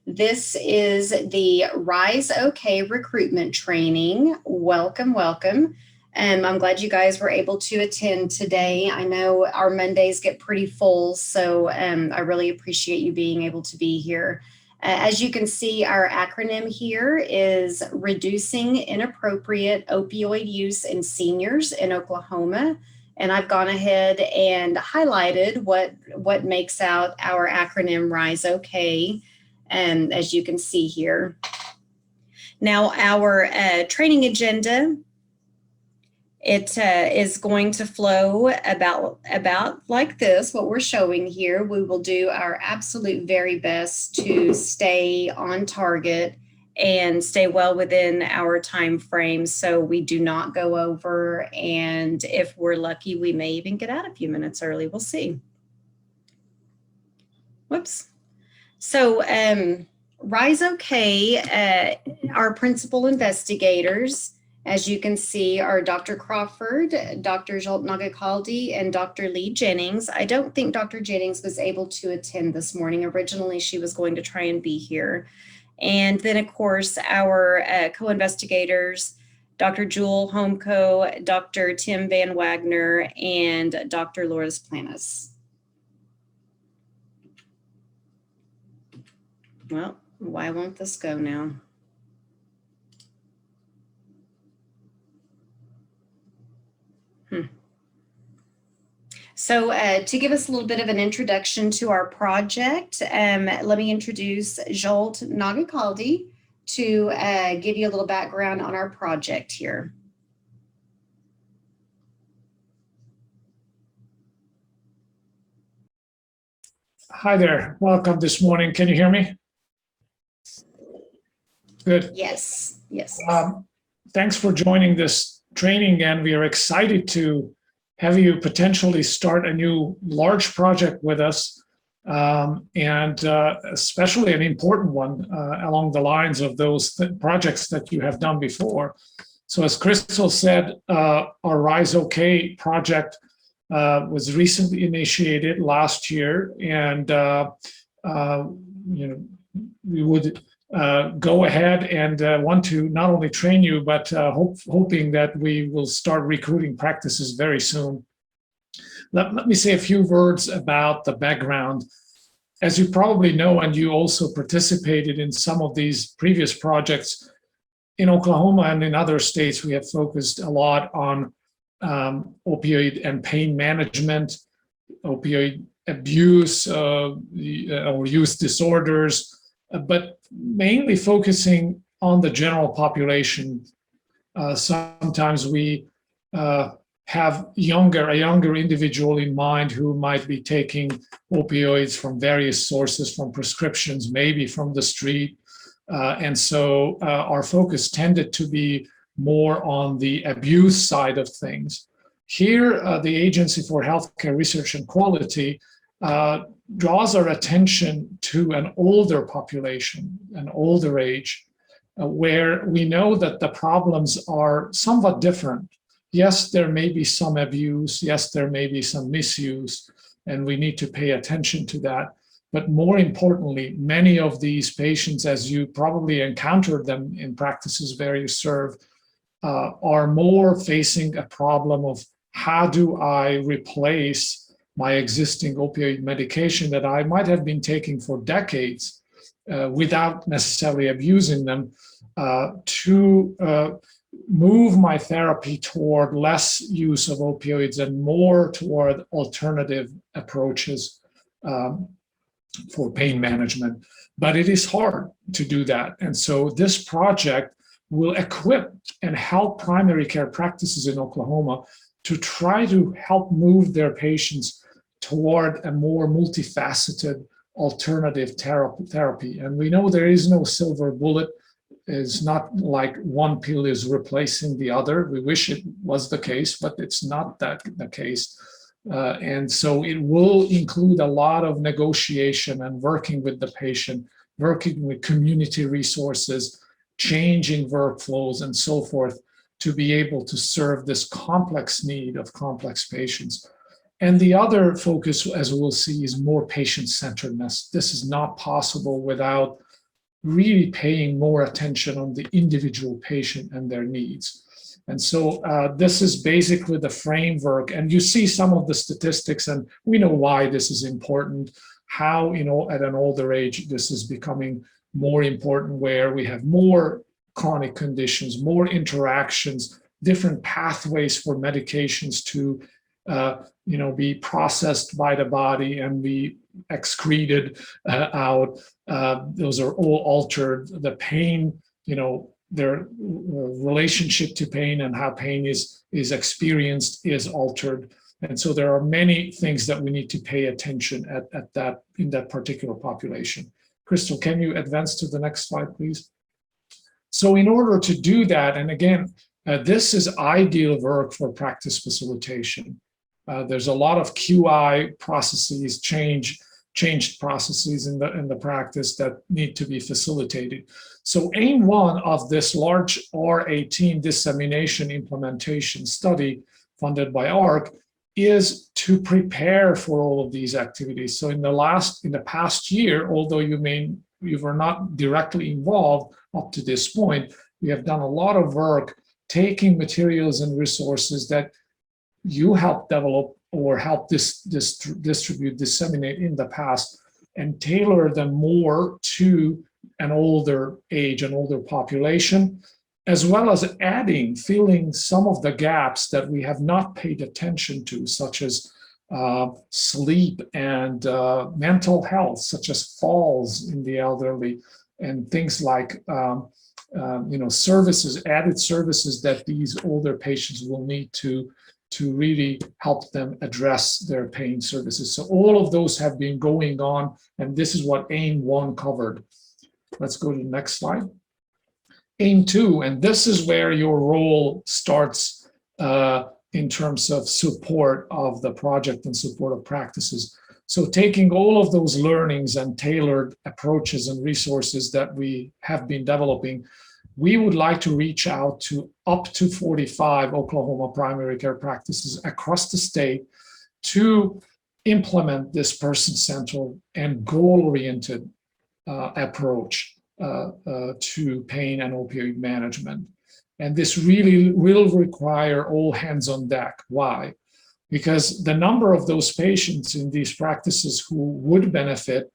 This is the Rise OK recruitment training. Welcome, welcome. I'm glad you guys were able to attend today. I know our Mondays get pretty full, so I really appreciate you being able to be here. As you can see, our acronym here is Reducing Inappropriate Opioid Use in Seniors in Oklahoma. And I've gone ahead and highlighted what makes out our acronym Rise OK, as you can see here. Now, our training agenda, it is going to flow about like this, what we're showing here. We will do our absolute very best to stay on target and stay well within our time frame so we do not go over, and if we're lucky, we may even get out a few minutes early. We'll see. Whoops. So Rise OK, our principal investigators, as you can see, are Dr. Crawford, Dr. Jolt Nagakaldi, and Dr. Lee Jennings. I don't think Dr. Jennings was able to attend this morning. Originally, she was going to try and be here. And then, of course, our co-investigators, Dr. Jewel Homco, Dr. Tim Van Wagner, and Dr. Lourdes Planas. Well, why won't this go now? So to give us a little bit of an introduction to our project, let me introduce Jolt Nagakaldi to give you a little background on our project here. Hi there, welcome this morning. Can you hear me? Good. Yes, yes. Thanks for joining this training, and we are excited to have you potentially start a new large project with us, and especially an important one along the lines of those projects that you have done before. So as Crystal said, our Rise OK project was recently initiated last year, and we would go ahead and want to not only train you, but hoping that we will start recruiting practices very soon. Let me say a few words about the background. As you probably know, and you also participated in some of these previous projects, in Oklahoma and in other states, we have focused a lot on opioid and pain management, opioid abuse or use disorders, but mainly focusing on the general population. Sometimes we have a younger individual in mind who might be taking opioids from various sources, from prescriptions, maybe from the street. And so our focus tended to be more on the abuse side of things. Here, the Agency for Healthcare Research and Quality draws our attention to an older population, an older age, where we know that the problems are somewhat different. Yes, there may be some abuse. Yes, there may be some misuse, and we need to pay attention to that. But more importantly, many of these patients, as you probably encountered them in practices where you serve, are more facing a problem of how do I replace my existing opioid medication that I might have been taking for decades without necessarily abusing them, to move my therapy toward less use of opioids and more toward alternative approaches for pain management. But it is hard to do that. And so this project will equip and help primary care practices in Oklahoma to try to help move their patients toward a more multifaceted alternative therapy. And we know there is no silver bullet. It's not like one pill is replacing the other. We wish it was the case, but it's not that the case. And so it will include a lot of negotiation and working with the patient, working with community resources, changing workflows and so forth to be able to serve this complex need of complex patients. And the other focus, as we'll see, is more patient-centeredness. This is not possible without really paying more attention on the individual patient and their needs. And so this is basically the framework. And you see some of the statistics, and we know why this is important, how, at an older age, this is becoming more important, where we have more chronic conditions, more interactions, different pathways for medications to, be processed by the body and be excreted out. Those are all altered. The pain, their relationship to pain and how pain is experienced is altered. And so there are many things that we need to pay attention at that in that particular population. Crystal, can you advance to the next slide, please? So in order to do that, and again, this is ideal work for practice facilitation. There's a lot of QI processes, changed processes in the practice that need to be facilitated. So aim one of this large R18 dissemination implementation study funded by ARC is to prepare for all of these activities. So in the past year, although you were not directly involved up to this point, we have done a lot of work taking materials and resources that you helped develop or help distribute, disseminate in the past, and tailor them more to an older age, an older population, as well as filling some of the gaps that we have not paid attention to, such as sleep and mental health, such as falls in the elderly, and things like services, added services that these older patients will need to really help them address their pain services. So all of those have been going on, and this is what AIM 1 covered. Let's go to the next slide. AIM 2, and this is where your role starts in terms of support of the project and support of practices. So taking all of those learnings and tailored approaches and resources that we have been developing, we would like to reach out to up to 45 Oklahoma primary care practices across the state to implement this person-centered and goal-oriented approach to pain and opioid management. And this really will require all hands on deck. Why? Because the number of those patients in these practices who would benefit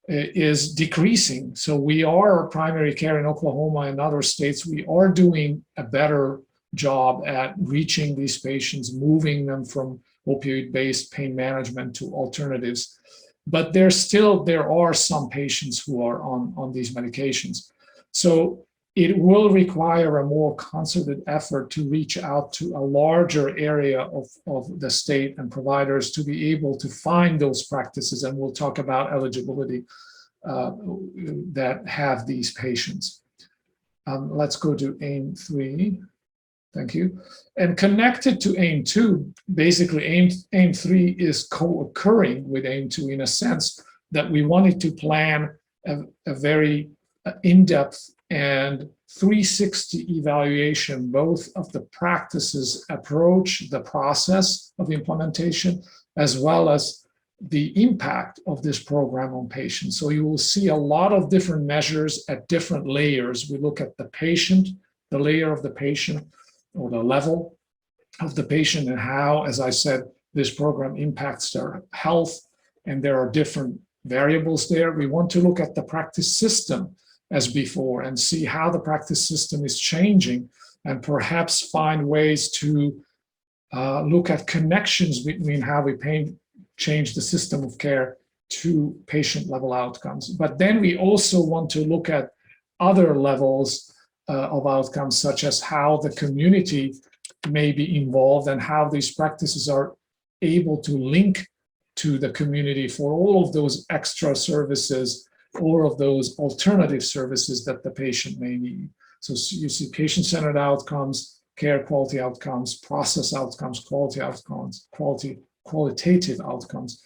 is decreasing. So we are primary care in Oklahoma and other states. We are doing a better job at reaching these patients, moving them from opioid-based pain management to alternatives. But there are some patients who are on these medications. So it will require a more concerted effort to reach out to a larger area of the state and providers to be able to find those practices. And we'll talk about eligibility that have these patients. Let's go to AIM 3. Thank you. And connected to AIM 2, basically AIM 3 is co-occurring with AIM 2 in a sense that we wanted to plan a very in-depth and 360 evaluation, both of the practices approach, the process of implementation, as well as the impact of this program on patients. So you will see a lot of different measures at different layers. We look at the patient, the layer of the patient, or the level of the patient, and how, as I said, this program impacts their health, and there are different variables there. We want to look at the practice system as before and see how the practice system is changing, and perhaps find ways to look at connections between how we change the system of care to patient level outcomes. But then we also want to look at other levels of outcomes, such as how the community may be involved and how these practices are able to link to the community for all of those extra services, all of those alternative services that the patient may need. So you see patient-centered outcomes, care quality outcomes, process outcomes, quality outcomes, qualitative outcomes.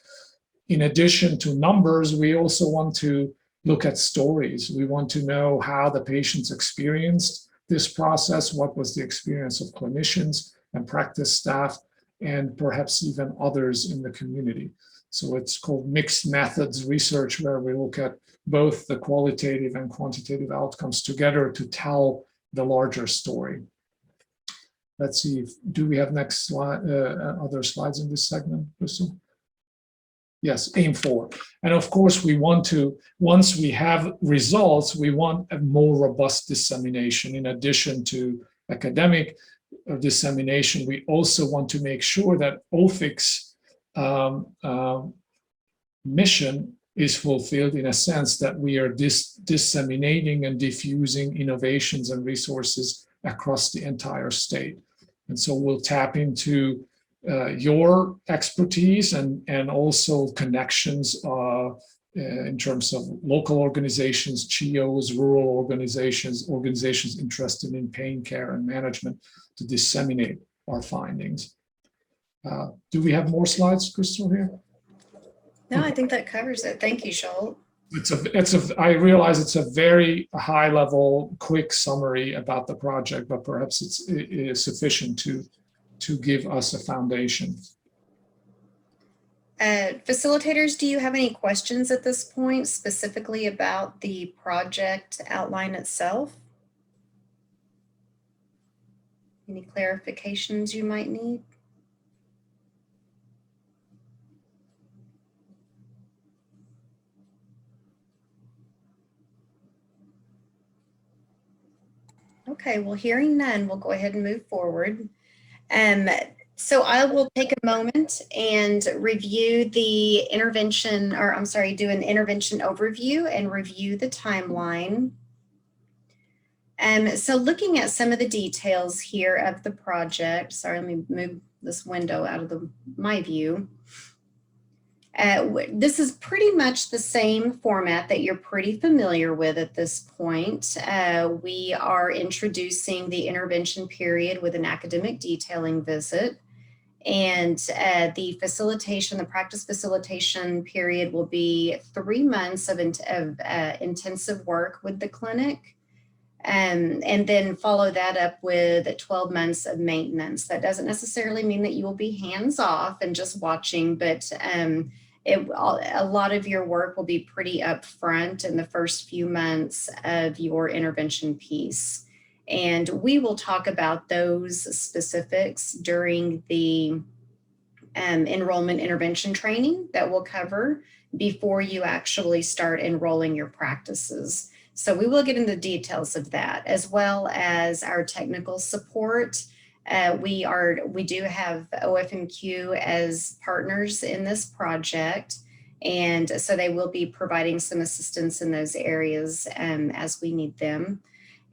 In addition to numbers, we also want to look at stories. We want to know how the patients experienced this process, what was the experience of clinicians and practice staff, and perhaps even others in the community. So it's called mixed methods research, where we look at both the qualitative and quantitative outcomes together to tell the larger story. Let's see, do we have next slide, other slides in this segment, Crystal? Yes, aim for. And of course, we want to, once we have results, we want a more robust dissemination. In addition to academic dissemination, we also want to make sure that OPHIC's mission is fulfilled in a sense that we are disseminating and diffusing innovations and resources across the entire state. And so we'll tap into your expertise and also connections in terms of local organizations, CHIOs, rural organizations interested in pain care and management to disseminate our findings. Do we have more slides, Crystal, here? No, I think that covers it. Thank you, Scholt. I realize it's a very high level, quick summary about the project, but perhaps it is sufficient to give us a foundation. Facilitators, do you have any questions at this point specifically about the project outline itself? Any clarifications you might need? Okay, well, hearing none, we'll go ahead and move forward. So I will take a moment and review the intervention, or I'm sorry, do an intervention overview and review the timeline. So looking at some of the details here of the project, sorry, let me move this window out of my view. This is pretty much the same format that you're pretty familiar with at this point. We are introducing the intervention period with an academic detailing visit. And the facilitation, the practice facilitation period will be 3 months of intensive work with the clinic. And then follow that up with 12 months of maintenance. That doesn't necessarily mean that you will be hands off and just watching, but a lot of your work will be pretty upfront in the first few months of your intervention piece. And we will talk about those specifics during the enrollment intervention training that we'll cover before you actually start enrolling your practices. So we will get into the details of that, as well as our technical support. We do have OF&Q as partners in this project, and so they will be providing some assistance in those areas as we need them.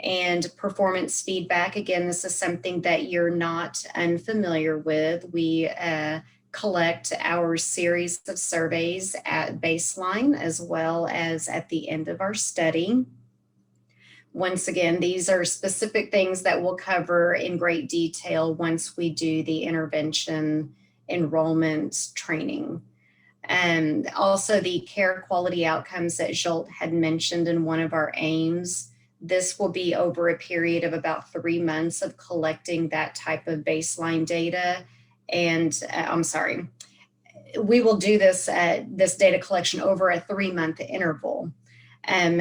And performance feedback, again, this is something that you're not unfamiliar with. We collect our series of surveys at baseline as well as at the end of our study. Once again, these are specific things that we'll cover in great detail once we do the intervention enrollment training. And also the care quality outcomes that Scholt had mentioned in one of our aims. This will be over a period of about 3 months of collecting that type of baseline data. And we will do this data collection over a 3-month interval.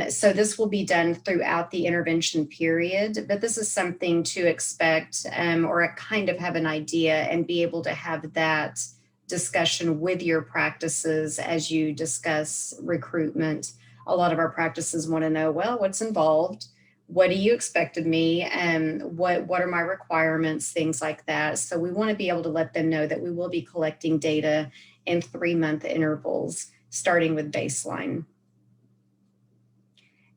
So this will be done throughout the intervention period, but this is something to expect or kind of have an idea and be able to have that discussion with your practices as you discuss recruitment. A lot of our practices want to know, well, what's involved? What do you expect of me? And what are my requirements? Things like that. So we want to be able to let them know that we will be collecting data in 3-month intervals, starting with baseline.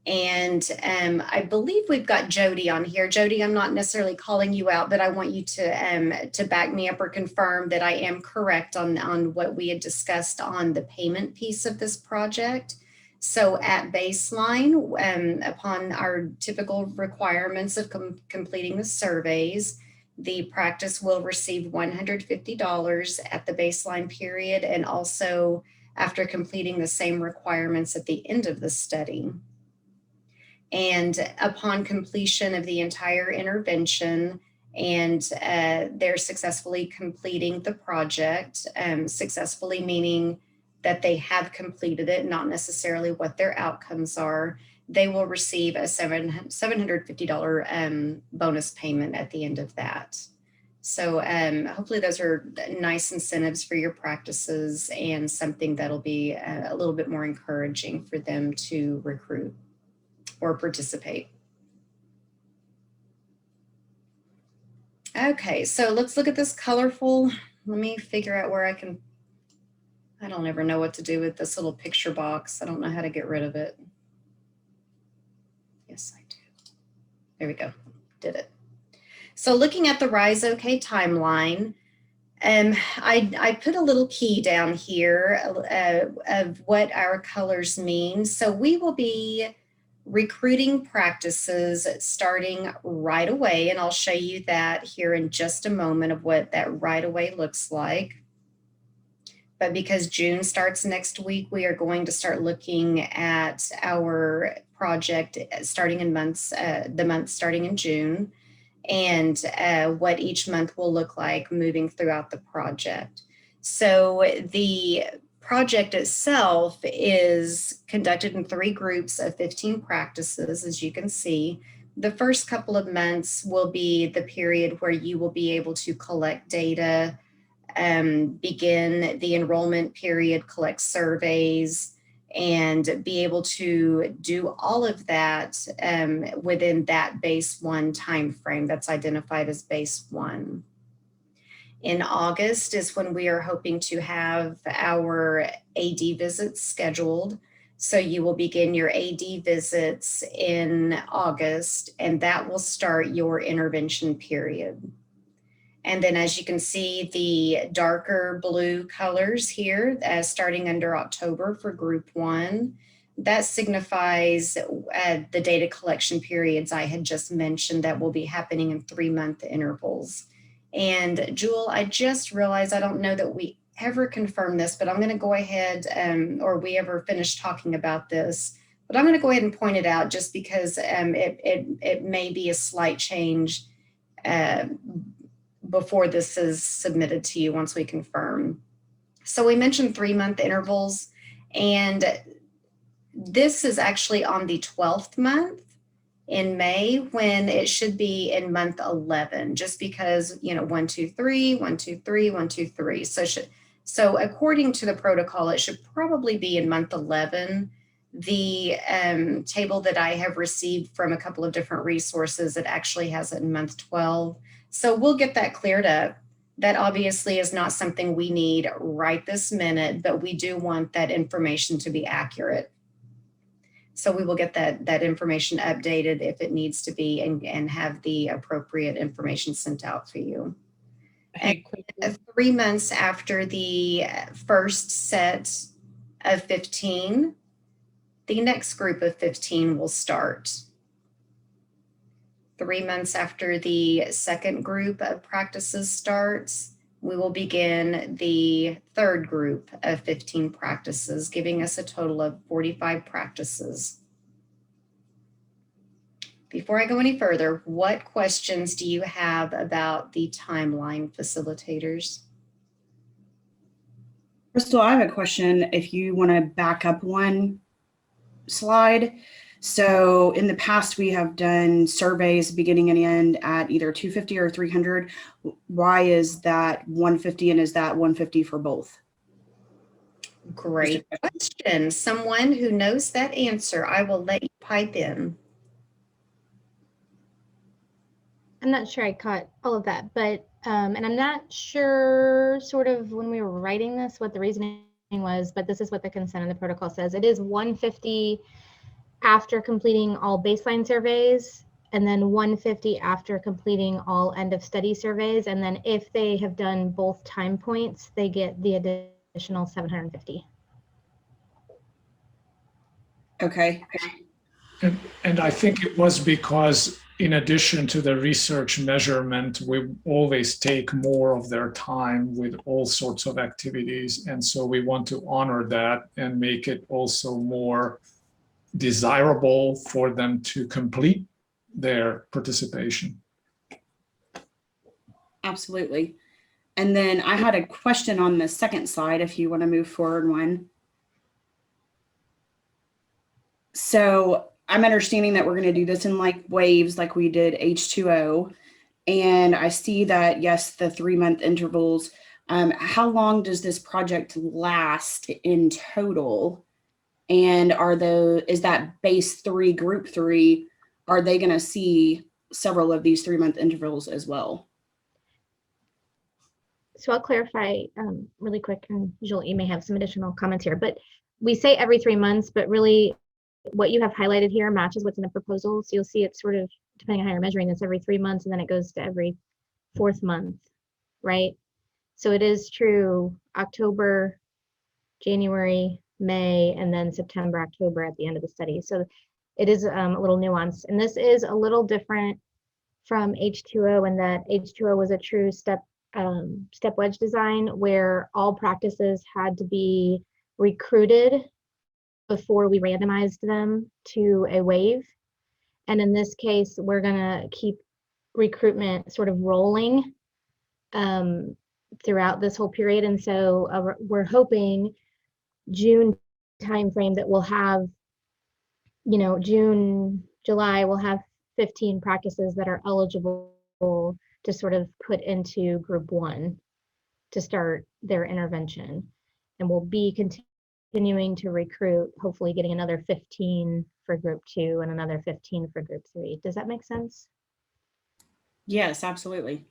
And I believe we've got Jody on here. Jody, I'm not necessarily calling you out, but I want you to back me up or confirm that I am correct on what we had discussed on the payment piece of this project. So at baseline, upon our typical requirements of completing the surveys, the practice will receive $150 at the baseline period, and also after completing the same requirements at the end of the study. And upon completion of the entire intervention and they're successfully completing the project, successfully meaning that they have completed it, not necessarily what their outcomes are, they will receive a $750 bonus payment at the end of that. So hopefully those are nice incentives for your practices and something that'll be a little bit more encouraging for them to recruit or participate. Okay, so let's look at this colorful. Let me figure out where I don't ever know what to do with this little picture box. I don't know how to get rid of it. Yes, I do. There we go, did it. So looking at the Rise OK timeline, I put a little key down here of what our colors mean. So we will be recruiting practices starting right away, and I'll show you that here in just a moment of what that right away looks like. But because June starts next week, we are going to start looking at our project starting in the month starting in June, and what each month will look like moving throughout the project. So the project itself is conducted in 3 groups of 15 practices, as you can see. The first couple of months will be the period where you will be able to collect data, begin the enrollment period, collect surveys, and be able to do all of that within that base 1 time frame that's identified as base 1. In August is when we are hoping to have our AD visits scheduled. So you will begin your AD visits in August, and that will start your intervention period. And then as you can see, the darker blue colors here, starting under October for group 1, that signifies the data collection periods I had just mentioned that will be happening in 3-month intervals. And Jewel, I just realized, I don't know that we ever confirmed this, but I'm going to go ahead, or we ever finished talking about this, but I'm going to go ahead and point it out just because it may be a slight change before this is submitted to you once we confirm. So we mentioned 3-month intervals, and this is actually on the 12th month in May, when it should be in month 11, just because, 1, 2, 3, 1, 2, 3, 1, 2, 3. So according to the protocol, it should probably be in month 11. The table that I have received from a couple of different resources, it actually has it in month 12. So we'll get that cleared up. That obviously is not something we need right this minute, but we do want that information to be accurate. So we will get that information updated if it needs to be, and have the appropriate information sent out for you. And 3 months after the first set of 15, the next group of 15 will start. 3 months after the second group of practices starts, we will begin the third group of 15 practices, giving us a total of 45 practices. Before I go any further, what questions do you have about the timeline, facilitators? Crystal, I have a question if you want to back up one slide. So in the past, we have done surveys beginning and end at either 250 or 300. Why is that 150, and is that 150 for both? Great question. Someone who knows that answer, I will let you pipe in. I'm not sure I caught all of that, but, and I'm not sure sort of when we were writing this, what the reasoning was, but this is what the consent of the protocol says. It is 150 after completing all baseline surveys, and then 150 after completing all end of study surveys. And then if they have done both time points, they get the additional 750. Okay. And I think it was because in addition to the research measurement, we always take more of their time with all sorts of activities. And so we want to honor that and make it also more desirable for them to complete their participation. Absolutely. And then I had a question on the second slide, if you want to move forward one. So I'm understanding that we're going to do this in like waves, like we did H2O. And I see that, yes, the 3-month intervals. How long does this project last in total? And is that base 3, group 3, are they going to see several of these 3-month intervals as well? So I'll clarify really quick, and Joel, you may have some additional comments here, but we say every 3 months, but really what you have highlighted here matches what's in the proposal. So you'll see it's sort of, depending on how you're measuring this, every 3 months, and then it goes to every 4th month, right? So it is true October, January, May, and then September, October at the end of the study. So it is a little nuanced. And this is a little different from H2O in that H2O was a true step wedge design where all practices had to be recruited before we randomized them to a wave. And in this case, we're gonna keep recruitment sort of rolling throughout this whole period. And so we're hoping June timeframe that we'll have, June, July, we'll have 15 practices that are eligible to sort of put into group 1 to start their intervention. And we'll be continuing to recruit, hopefully getting another 15 for group 2 and another 15 for group 3. Does that make sense? Yes, absolutely.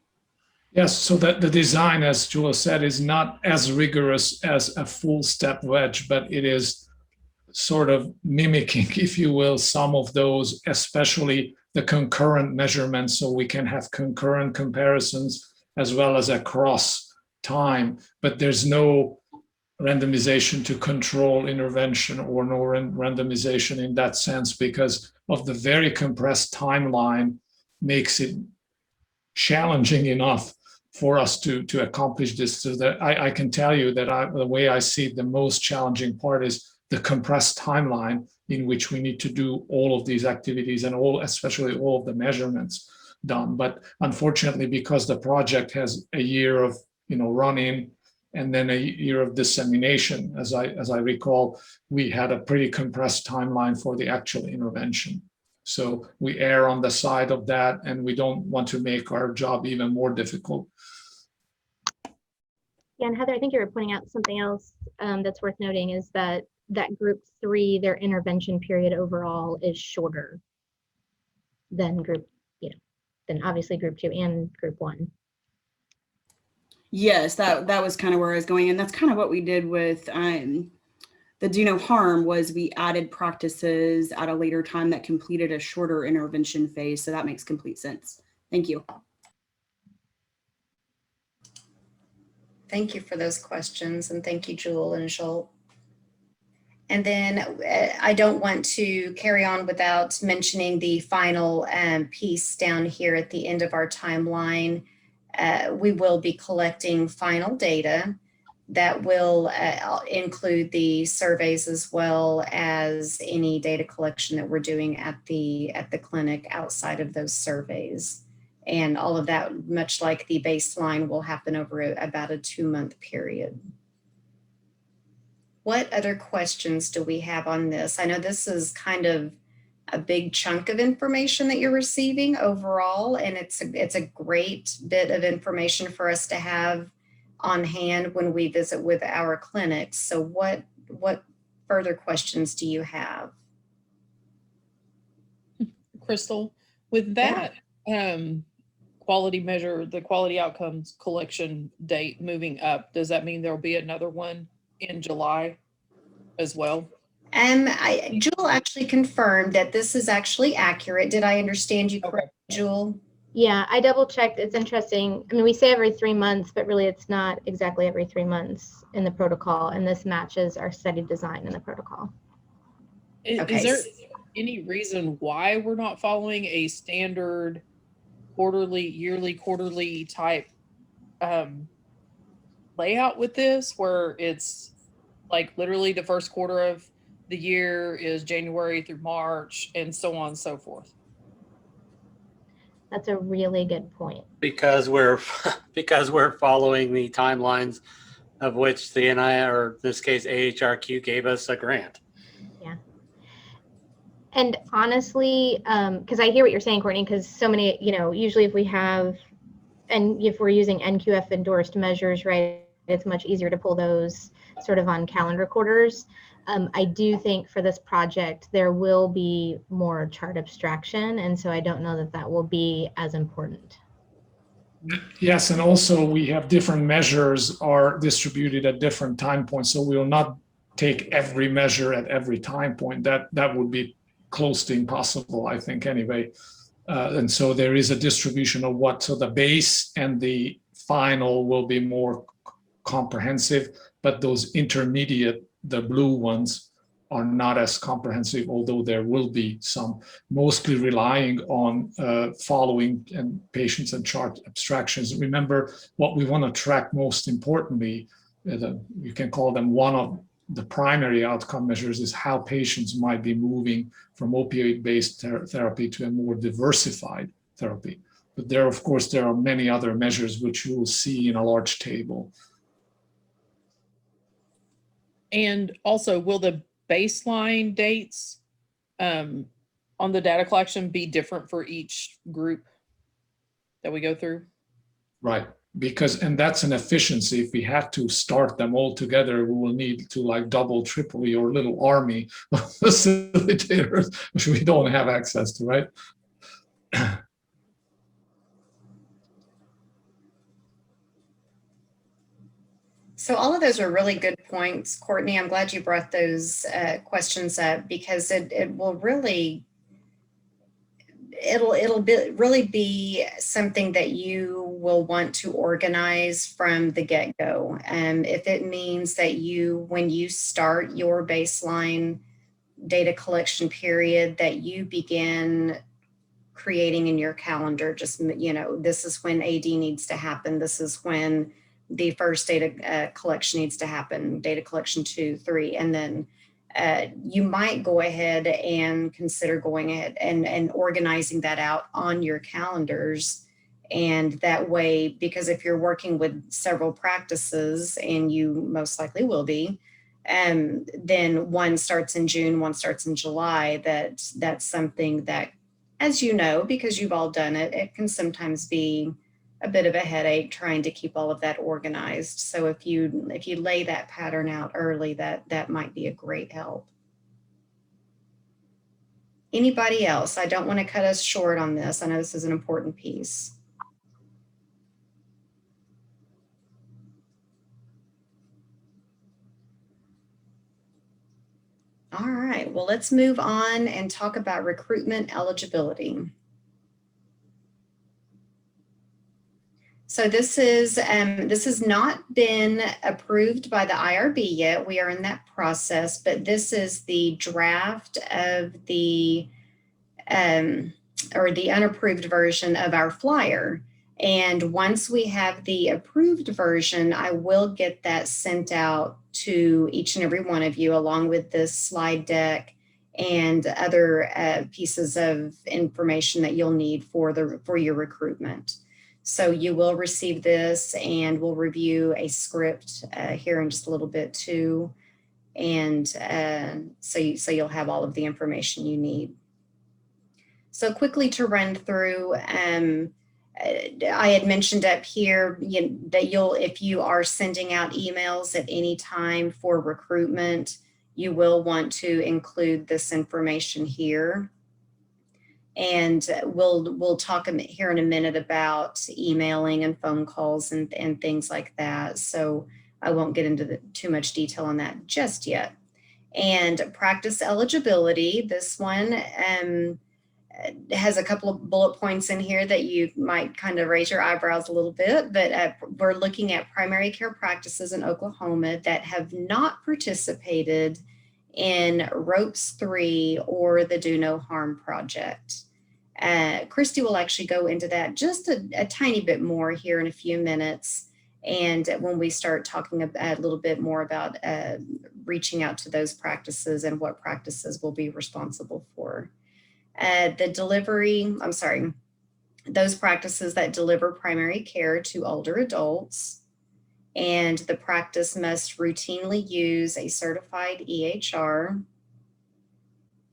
Yes, so that the design, as Julia said, is not as rigorous as a full step wedge, but it is sort of mimicking, if you will, some of those, especially the concurrent measurements, so we can have concurrent comparisons as well as across time, but there's no randomization to control intervention or no randomization in that sense because of the very compressed timeline makes it challenging enough for us to accomplish this. So that I can tell you that the way I see it, the most challenging part is the compressed timeline in which we need to do all of these activities and especially all of the measurements done. But unfortunately, because the project has a year of run-in and then a year of dissemination, as I recall, we had a pretty compressed timeline for the actual intervention. So we err on the side of that, and we don't want to make our job even more difficult. Yeah, and Heather, I think you were pointing out something else that's worth noting is that group 3, their intervention period overall is shorter than than obviously group 2 and group 1. Yes, that was kind of where I was going. And that's kind of what we did with the do no harm was we added practices at a later time that completed a shorter intervention phase. So that makes complete sense. Thank you. Thank you for those questions. And thank you, Jewel and Joel. And then I don't want to carry on without mentioning the final piece down here at the end of our timeline. We will be collecting final data that will include the surveys as well as any data collection that we're doing at the clinic outside of those surveys. And all of that, much like the baseline, will happen over about a 2-month period. What other questions do we have on this? I know this is kind of a big chunk of information that you're receiving overall, and it's a great bit of information for us to have on hand when we visit with our clinics. So what further questions do you have? Crystal, with that quality measure, the quality outcomes collection date moving up, does that mean there'll be another one in July as well? Jewel actually confirmed that this is actually accurate. Did I understand you correctly, Jewel? Yeah, I double checked. It's interesting. I mean, we say every 3 months, but really it's not exactly every 3 months in the protocol. And this matches our study design in the protocol. Is there any reason why we're not following a standard yearly, quarterly type layout with this, where it's like literally the first quarter of the year is January through March and so on and so forth? That's a really good point. Because we're following the timelines of which the NI, or in this case AHRQ, gave us a grant. Yeah. And honestly, because I hear what you're saying, Courtney, because so many, usually if we have, and if we're using NQF endorsed measures, right, it's much easier to pull those sort of on calendar quarters. I do think for this project, there will be more chart abstraction. And so I don't know that that will be as important. Yes, and also we have different measures are distributed at different time points. So we will not take every measure at every time point. That would be close to impossible, I think, anyway. And so there is a distribution of what, so the base and the final will be more comprehensive, but those intermediate, the blue ones, are not as comprehensive, although there will be some, mostly relying on following and patients and chart abstractions. Remember, what we want to track most importantly, you can call them one of the primary outcome measures, is how patients might be moving from opioid-based therapy to a more diversified therapy. But there, of course, there are many other measures which you will see in a large table. And also, will the baseline dates on the data collection be different for each group that we go through? Right. Because, and that's an efficiency. If we have to start them all together, we will need to like double, triple your little army of facilitators, which we don't have access to, right? So all of those are really good points, Courtney. I'm glad you brought those questions up, because it will really, it'll really be something that you will want to organize from the get-go. And if it means that when you start your baseline data collection period, that you begin creating in your calendar, just, this is when AD needs to happen. This is when the first data collection needs to happen, data collection 2, 3, and then you might go ahead and consider going ahead and organizing that out on your calendars. And that way, because if you're working with several practices, and you most likely will be, then one starts in June, one starts in July, that's something that, as you know, because you've all done it, it can sometimes be a bit of a headache trying to keep all of that organized. So if you lay that pattern out early, that might be a great help. Anybody else? I don't want to cut us short on this. I know this is an important piece. All right, well, let's move on and talk about recruitment eligibility. So this has not been approved by the IRB yet. We are in that process, but this is the draft of the or the unapproved version of our flyer. And once we have the approved version, I will get that sent out to each and every one of you, along with this slide deck and other pieces of information that you'll need for your recruitment. So you will receive this, and we'll review a script here in just a little bit too. And so you'll have all of the information you need. So quickly to run through, I had mentioned up here that if you are sending out emails at any time for recruitment, you will want to include this information here. And we'll talk here in a minute about emailing and phone calls and things like that. So I won't get into too much detail on that just yet. And practice eligibility, this one has a couple of bullet points in here that you might kind of raise your eyebrows a little bit, but we're looking at primary care practices in Oklahoma that have not participated in ROPES 3 or the Do No Harm Project. Christy will actually go into that just a tiny bit more here in a few minutes. And when we start talking a little bit more about reaching out to those practices and what practices will be responsible for. Those practices that deliver primary care to older adults, and the practice must routinely use a certified EHR.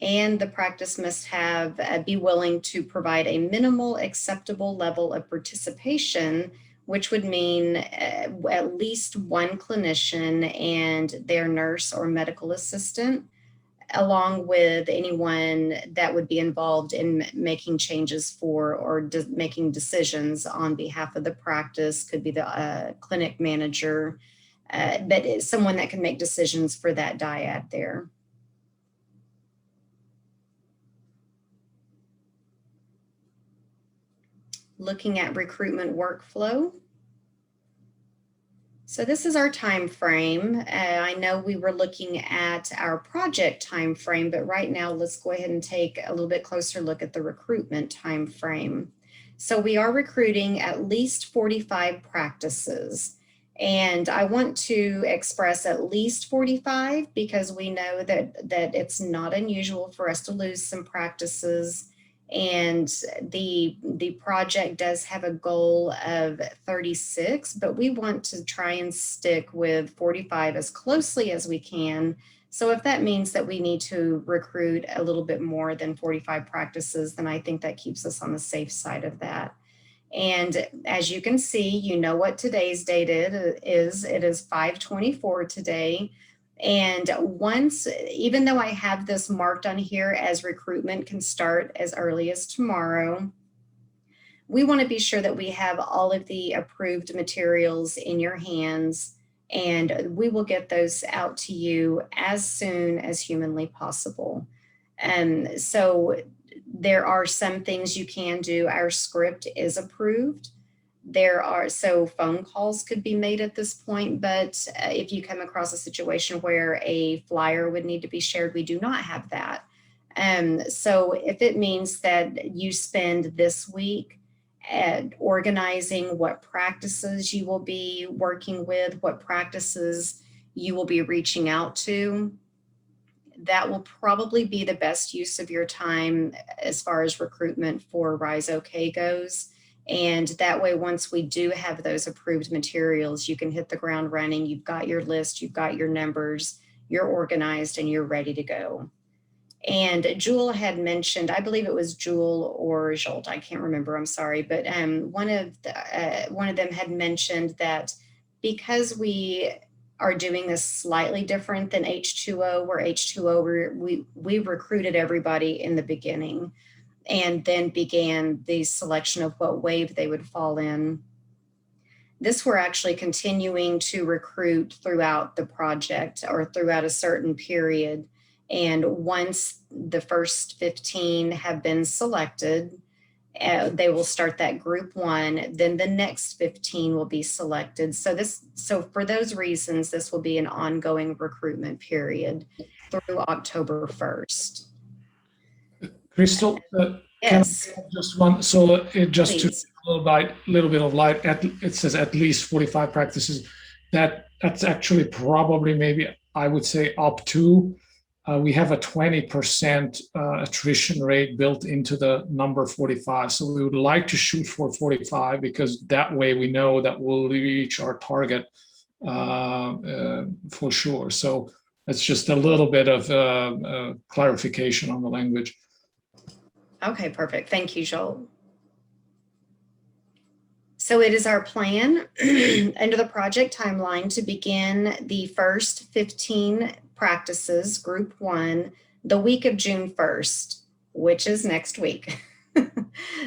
And the practice must have be willing to provide a minimal acceptable level of participation, which would mean at least one clinician and their nurse or medical assistant, along with anyone that would be involved in making changes for or making decisions on behalf of the practice. Could be the clinic manager, but it's someone that can make decisions for that dyad there. Looking at recruitment workflow. So this is our time frame. I know we were looking at our project time frame, but right now let's go ahead and take a little bit closer look at the recruitment time frame. So we are recruiting at least 45 practices. And I want to express at least 45 because we know that it's not unusual for us to lose some practices. And the project does have a goal of 36, but we want to try and stick with 45 as closely as we can. So if that means that we need to recruit a little bit more than 45 practices, then I think that keeps us on the safe side of that. And as you can see, you know what today's date is. It is 5/24 today. And once, even though I have this marked on here as recruitment can start as early as tomorrow, we want to be sure that we have all of the approved materials in your hands, and we will get those out to you as soon as humanly possible. And so there are some things you can do. Our script is approved. So phone calls could be made at this point, but if you come across a situation where a flyer would need to be shared, we do not have that. So if it means that you spend this week at organizing what practices you will be working with, what practices you will be reaching out to, that will probably be the best use of your time as far as recruitment for Rise OK goes. And that way, once we do have those approved materials, you can hit the ground running. You've got your list, you've got your numbers, you're organized, and you're ready to go. And Jewel had mentioned, I believe it was Jewel or Jolt, I can't remember, I'm sorry, but one of them had mentioned that because we are doing this slightly different than H2O, where H2O, we recruited everybody in the beginning and then began the selection of what wave they would fall in. This we're actually continuing to recruit throughout the project or throughout a certain period. And once the first 15 have been selected, they will start that group 1, then the next 15 will be selected. So for those reasons, this will be an ongoing recruitment period through October 1st. Crystal, Yes. just one. So it just to Please. a little bit of light. It says at least 45 practices. That's actually probably maybe I would say up to. We have a 20% attrition rate built into the number 45. So we would like to shoot for 45 because that way we know that we'll reach our target for sure. So it's just a little bit of clarification on the language. Okay, perfect. Thank you, Joel. So it is our plan under the project timeline to begin the first 15 practices, group 1, the week of June 1st, which is next week.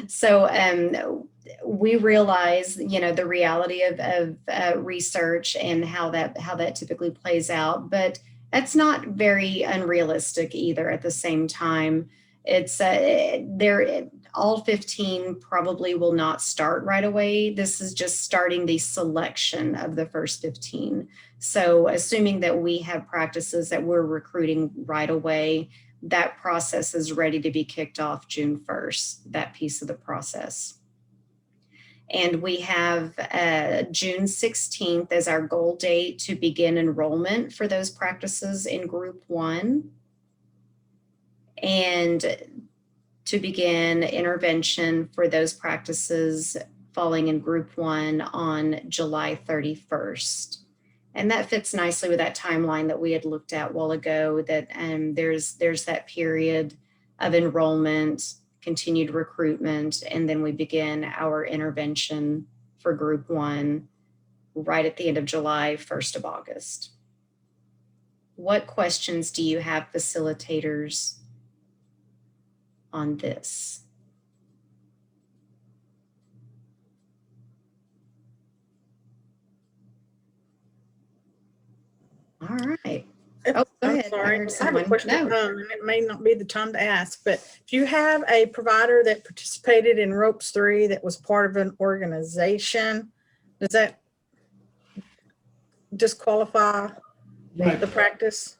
So we realize, the reality of research and how that typically plays out, but that's not very unrealistic either at the same time. It's all 15 probably will not start right away. This is just starting the selection of the first 15. So assuming that we have practices that we're recruiting right away, that process is ready to be kicked off June 1st, that piece of the process. And we have June 16th as our goal date to begin enrollment for those practices in group 1. And to begin intervention for those practices falling in group 1 on July 31st. And that fits nicely with that timeline that we had looked at a while ago, that there's that period of enrollment, continued recruitment, and then we begin our intervention for group 1 right at the end of July, 1st of August. What questions do you have, facilitators, on this? All right. Oh, go I'm ahead. sorry. heard I have someone. a question. No. And it may not be the time to ask, but if you have a provider that participated in ROPES 3 that was part of an organization, does that disqualify Right. the practice?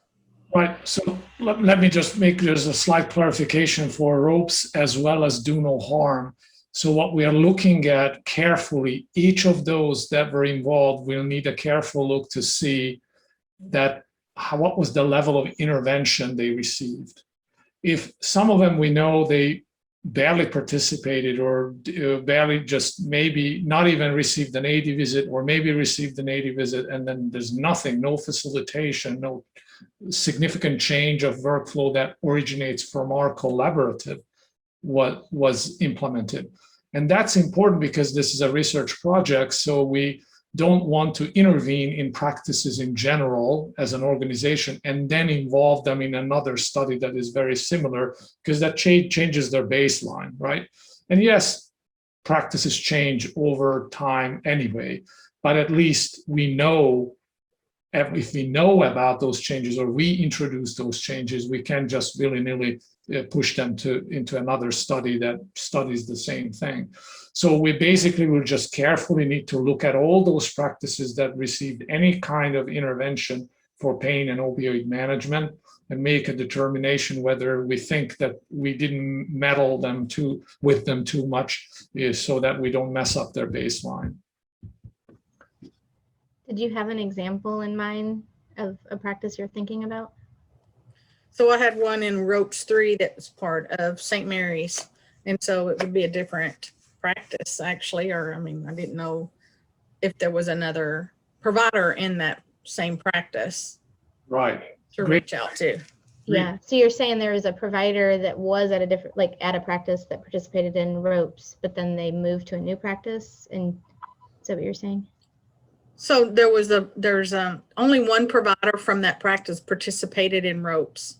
Right. So let me just make there's a slight clarification for ropes as well as do no harm. So what we are looking at carefully, each of those that were involved, we'll need a careful look to see that what was the level of intervention they received. If some of them we know they barely participated or barely, just maybe not even received an AD visit, or maybe received an AD visit and then there's nothing, no facilitation, no significant change of workflow that originates from our collaborative, what was implemented. And that's important because this is a research project, so we don't want to intervene in practices in general as an organization and then involve them in another study that is very similar, because that changes their baseline, right? And yes, practices change over time anyway, but at least we know, if we know about those changes or we introduce those changes, we can just willy-nilly push them into another study that studies the same thing. So we basically will just carefully need to look at all those practices that received any kind of intervention for pain and opioid management and make a determination whether we think that we didn't meddle with them too much, so that we don't mess up their baseline. Did you have an example in mind of a practice you're thinking about? So I had one in ROPES 3 that was part of St. Mary's. And so it would be a different practice actually, or I mean, I didn't know if there was another provider in that same practice Right. to Great. reach out to. Yeah. So you're saying there was a provider that was at a different, like at a practice that participated in ropes, but then they moved to a new practice. And is that what you're saying? So there's only one provider from that practice participated in ropes.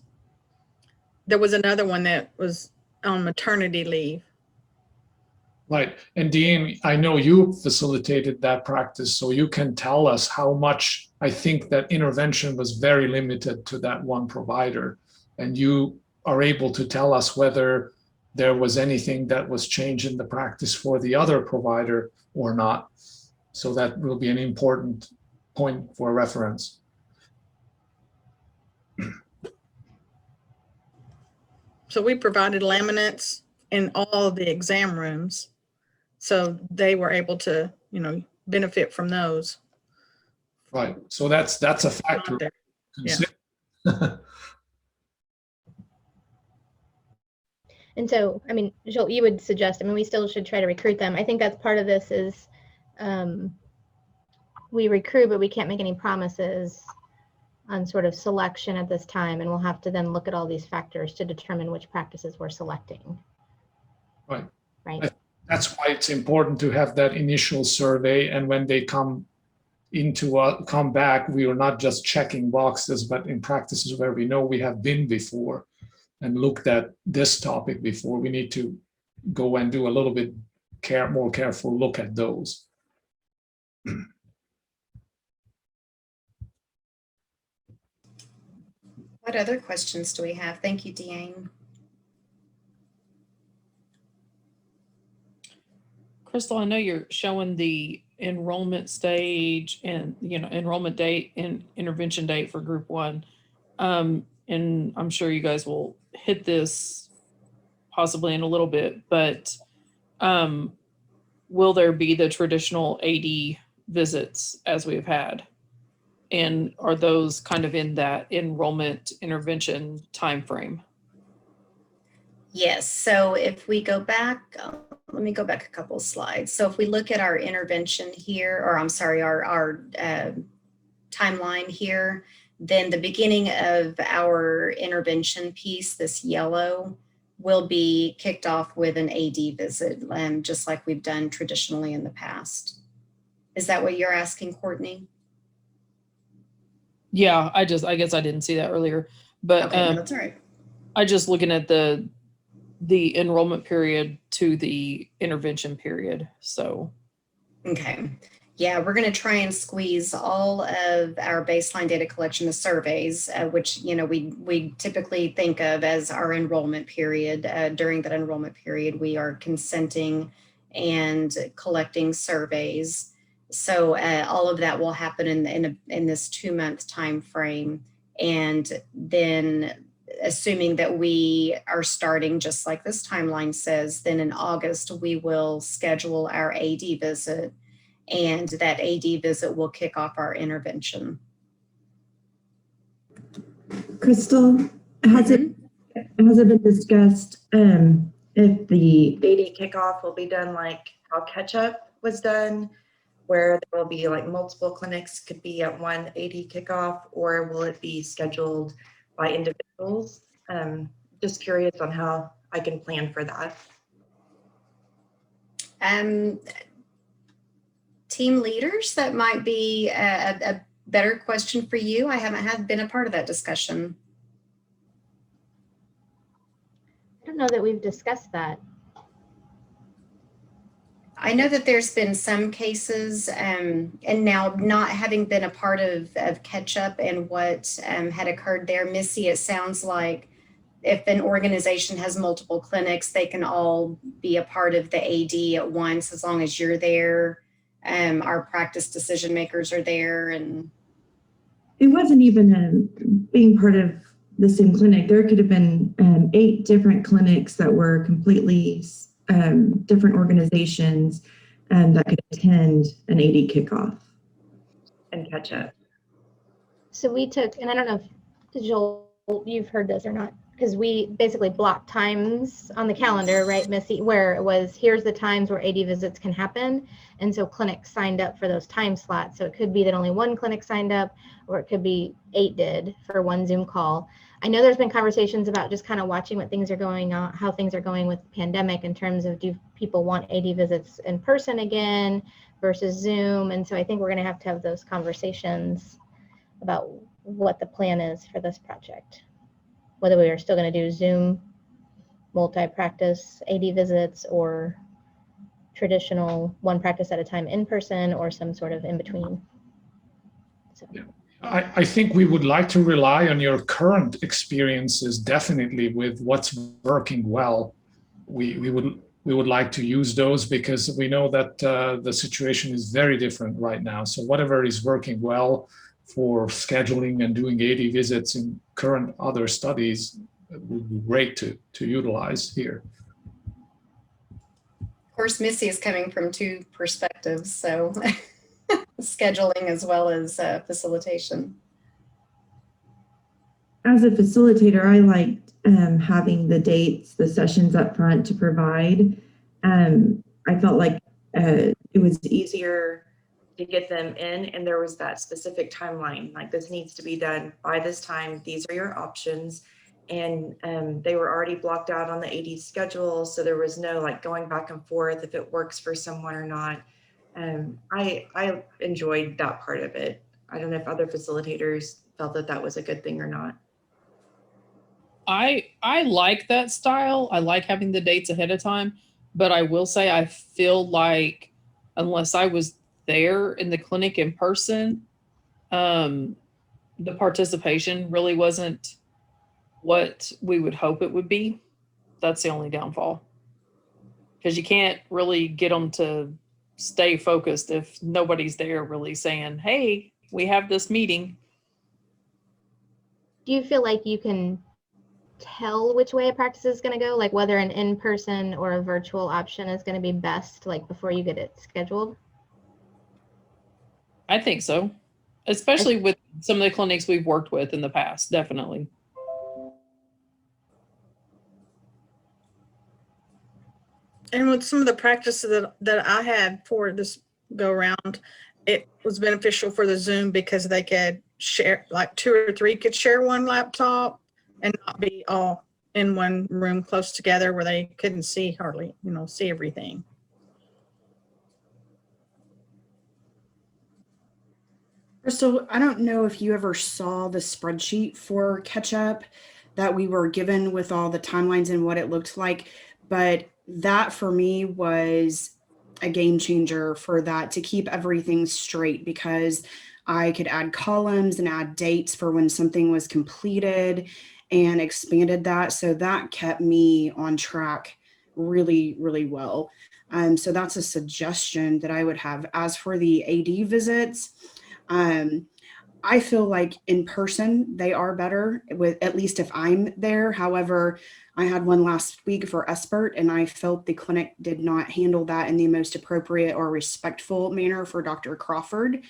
There was another one that was on maternity leave. Right. And Dean, I know you facilitated that practice, so you can tell us how much. I think that intervention was very limited to that one provider. And you are able to tell us whether there was anything that was changed in the practice for the other provider or not. So that will be an important point for reference. So we provided laminates in all of the exam rooms. So they were able to, benefit from those. Right. So that's a factor. Yeah. And so, I mean, Joel, you would suggest, I mean, we still should try to recruit them. I think that's part of this is we recruit, but we can't make any promises on sort of selection at this time. And we'll have to then look at all these factors to determine which practices we're selecting. Right. Right. That's why it's important to have that initial survey. And when they come back, we are not just checking boxes, but in practices where we know we have been before and looked at this topic before, we need to go and do a little bit more careful look at those. What other questions do we have? Thank you, Deanne. Crystal, I know you're showing the enrollment stage and, enrollment date and intervention date for group 1. And I'm sure you guys will hit this possibly in a little bit, but will there be the traditional AD visits as we've had? And are those kind of in that enrollment intervention timeframe? Yes. So if we go back, let me go back a couple of slides. So if we look at our intervention here, or I'm sorry, our timeline here, then the beginning of our intervention piece, this yellow, will be kicked off with an AD visit, just like we've done traditionally in the past. Is that what you're asking, Courtney? Yeah, I guess I didn't see that earlier, but Okay, no, that's all right. I just looking at the enrollment period to the intervention period. So, Okay. Yeah, we're going to try and squeeze all of our baseline data collection, the surveys, which, you know, we typically think of as our enrollment period. During that enrollment period, we are consenting and collecting surveys. So all of that will happen in this 2-month time frame. And then assuming that we are starting just like this timeline says, then in August, we will schedule our AD visit, and that AD visit will kick off our intervention. Crystal, has it been discussed if the AD kickoff will be done like how catch-up was done, where there will be like multiple clinics could be at one AD kickoff, or will it be scheduled by individuals? Just curious on how I can plan for that. Team leaders, that might be a better question for you. I haven't been a part of that discussion. I don't know that we've discussed that. I know that there's been some cases, and now not having been a part of catch-up and what had occurred there, Missy, it sounds like if an organization has multiple clinics, they can all be a part of the AD at once as long as you're there. Our practice decision makers are there, and it wasn't even being part of the same clinic. There could have been 8 different clinics that were completely different organizations that could attend an AD kickoff and catch up. So we took, and I don't know if Joel, you've heard this or not, because we basically blocked times on the calendar, right, Missy, where it was, here's the times where AD visits can happen. And so clinics signed up for those time slots. So it could be that only one clinic signed up, or it could be 8 did for one Zoom call. I know there's been conversations about just kind of watching what things are going on, how things are going with the pandemic in terms of, do people want AD visits in person again versus Zoom? And so I think we're going to have those conversations about what the plan is for this project, whether we are still going to do Zoom multi-practice AD visits or traditional one practice at a time in person, or some sort of in between. So. Yeah. I think we would like to rely on your current experiences, definitely, with what's working well. We would like to use those, because we know that the situation is very different right now. So whatever is working well for scheduling and doing AD visits in current other studies would be great to utilize here. of course, Missy is coming from 2 perspectives, so scheduling as well as facilitation. As a facilitator, I liked having the dates, the sessions up front to provide. I felt like it was easier to get them in, and there was that specific timeline, like this needs to be done by this time, these are your options. And they were already blocked out on the AD schedule, so there was no like going back and forth if it works for someone or not. I enjoyed that part of it. I don't know if other facilitators felt that that was a good thing or not. I like that style. I like having the dates ahead of time, but I will say I feel like unless I was there in the clinic in person, the participation really wasn't what we would hope it would be. That's the only downfall, because you can't really get them to stay focused if nobody's there really saying, hey, we have this meeting. Do you feel like you can tell which way a practice is going to go, like whether an in-person or a virtual option is going to be best, like before you get it scheduled? I think so, especially with some of the clinics we've worked with in the past, definitely. And with some of the practices that I had for this go around, it was beneficial for the Zoom because they could share, like 2 or 3 could share one laptop and not be all in one room close together where they couldn't see hardly, see everything. Crystal, I don't know if you ever saw the spreadsheet for catch up that we were given with all the timelines and what it looked like, but that for me was a game changer for that, to keep everything straight, because I could add columns and add dates for when something was completed and expanded that. So that kept me on track really, really well. So that's a suggestion that I would have. As for the AD visits, I feel like in person they are better, with at least if I'm there. However, I had one last week for Espert, and I felt the clinic did not handle that in the most appropriate or respectful manner for Dr. Crawford.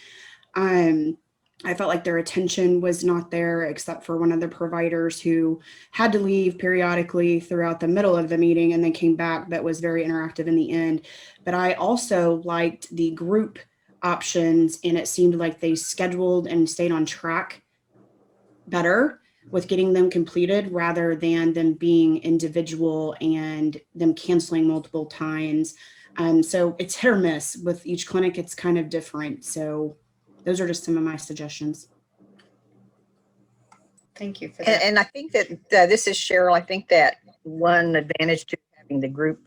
I felt like their attention was not there, except for one of the providers who had to leave periodically throughout the middle of the meeting and then came back, but was very interactive in the end. But I also liked the group options, and it seemed like they scheduled and stayed on track better with getting them completed, rather than them being individual and them canceling multiple times. So it's hit or miss with each clinic. It's kind of different. So those are just some of my suggestions. Thank you for that. And I think that this is Cheryl. I think that one advantage to having the group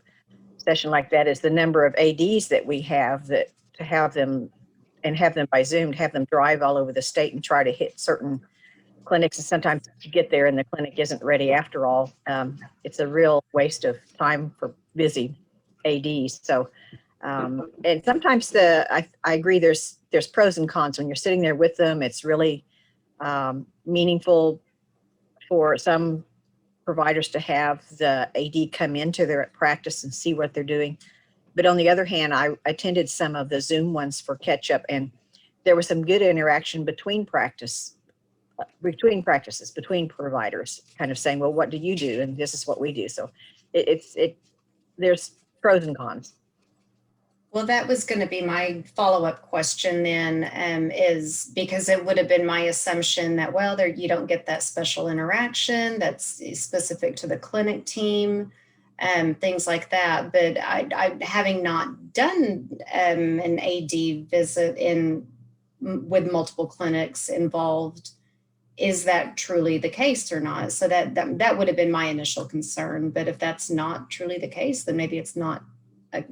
session like that is the number of ADs that we have, that to have them and have them by Zoom, to have them drive all over the state and try to hit certain clinics. And sometimes you get there and the clinic isn't ready after all. It's a real waste of time for busy ADs. So, and sometimes I agree, there's pros and cons when you're sitting there with them. It's really meaningful for some providers to have the AD come into their practice and see what they're doing. But on the other hand, I attended some of the Zoom ones for catch up, and there was some good interaction between practices, between providers, kind of saying, well, what do you do? And this is what we do. So there's pros and cons. Well, that was going to be my follow-up question then, is because it would have been my assumption that, well, there you don't get that special interaction that's specific to the clinic team, things like that. But I having not done an AD visit with multiple clinics involved, is that truly the case or not? So that would have been my initial concern. But if that's not truly the case, then maybe it's not a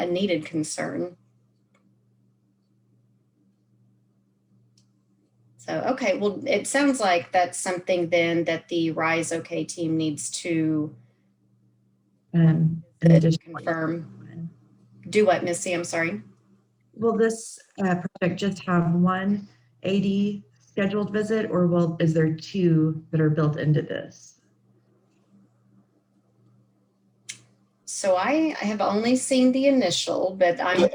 needed concern. So, okay, well, it sounds like that's something then that the Rise OK team needs to confirm. Do what, Missy? I'm sorry. Will this project just have one AD scheduled visit, or is there 2 that are built into this? So I have only seen the initial, but I'm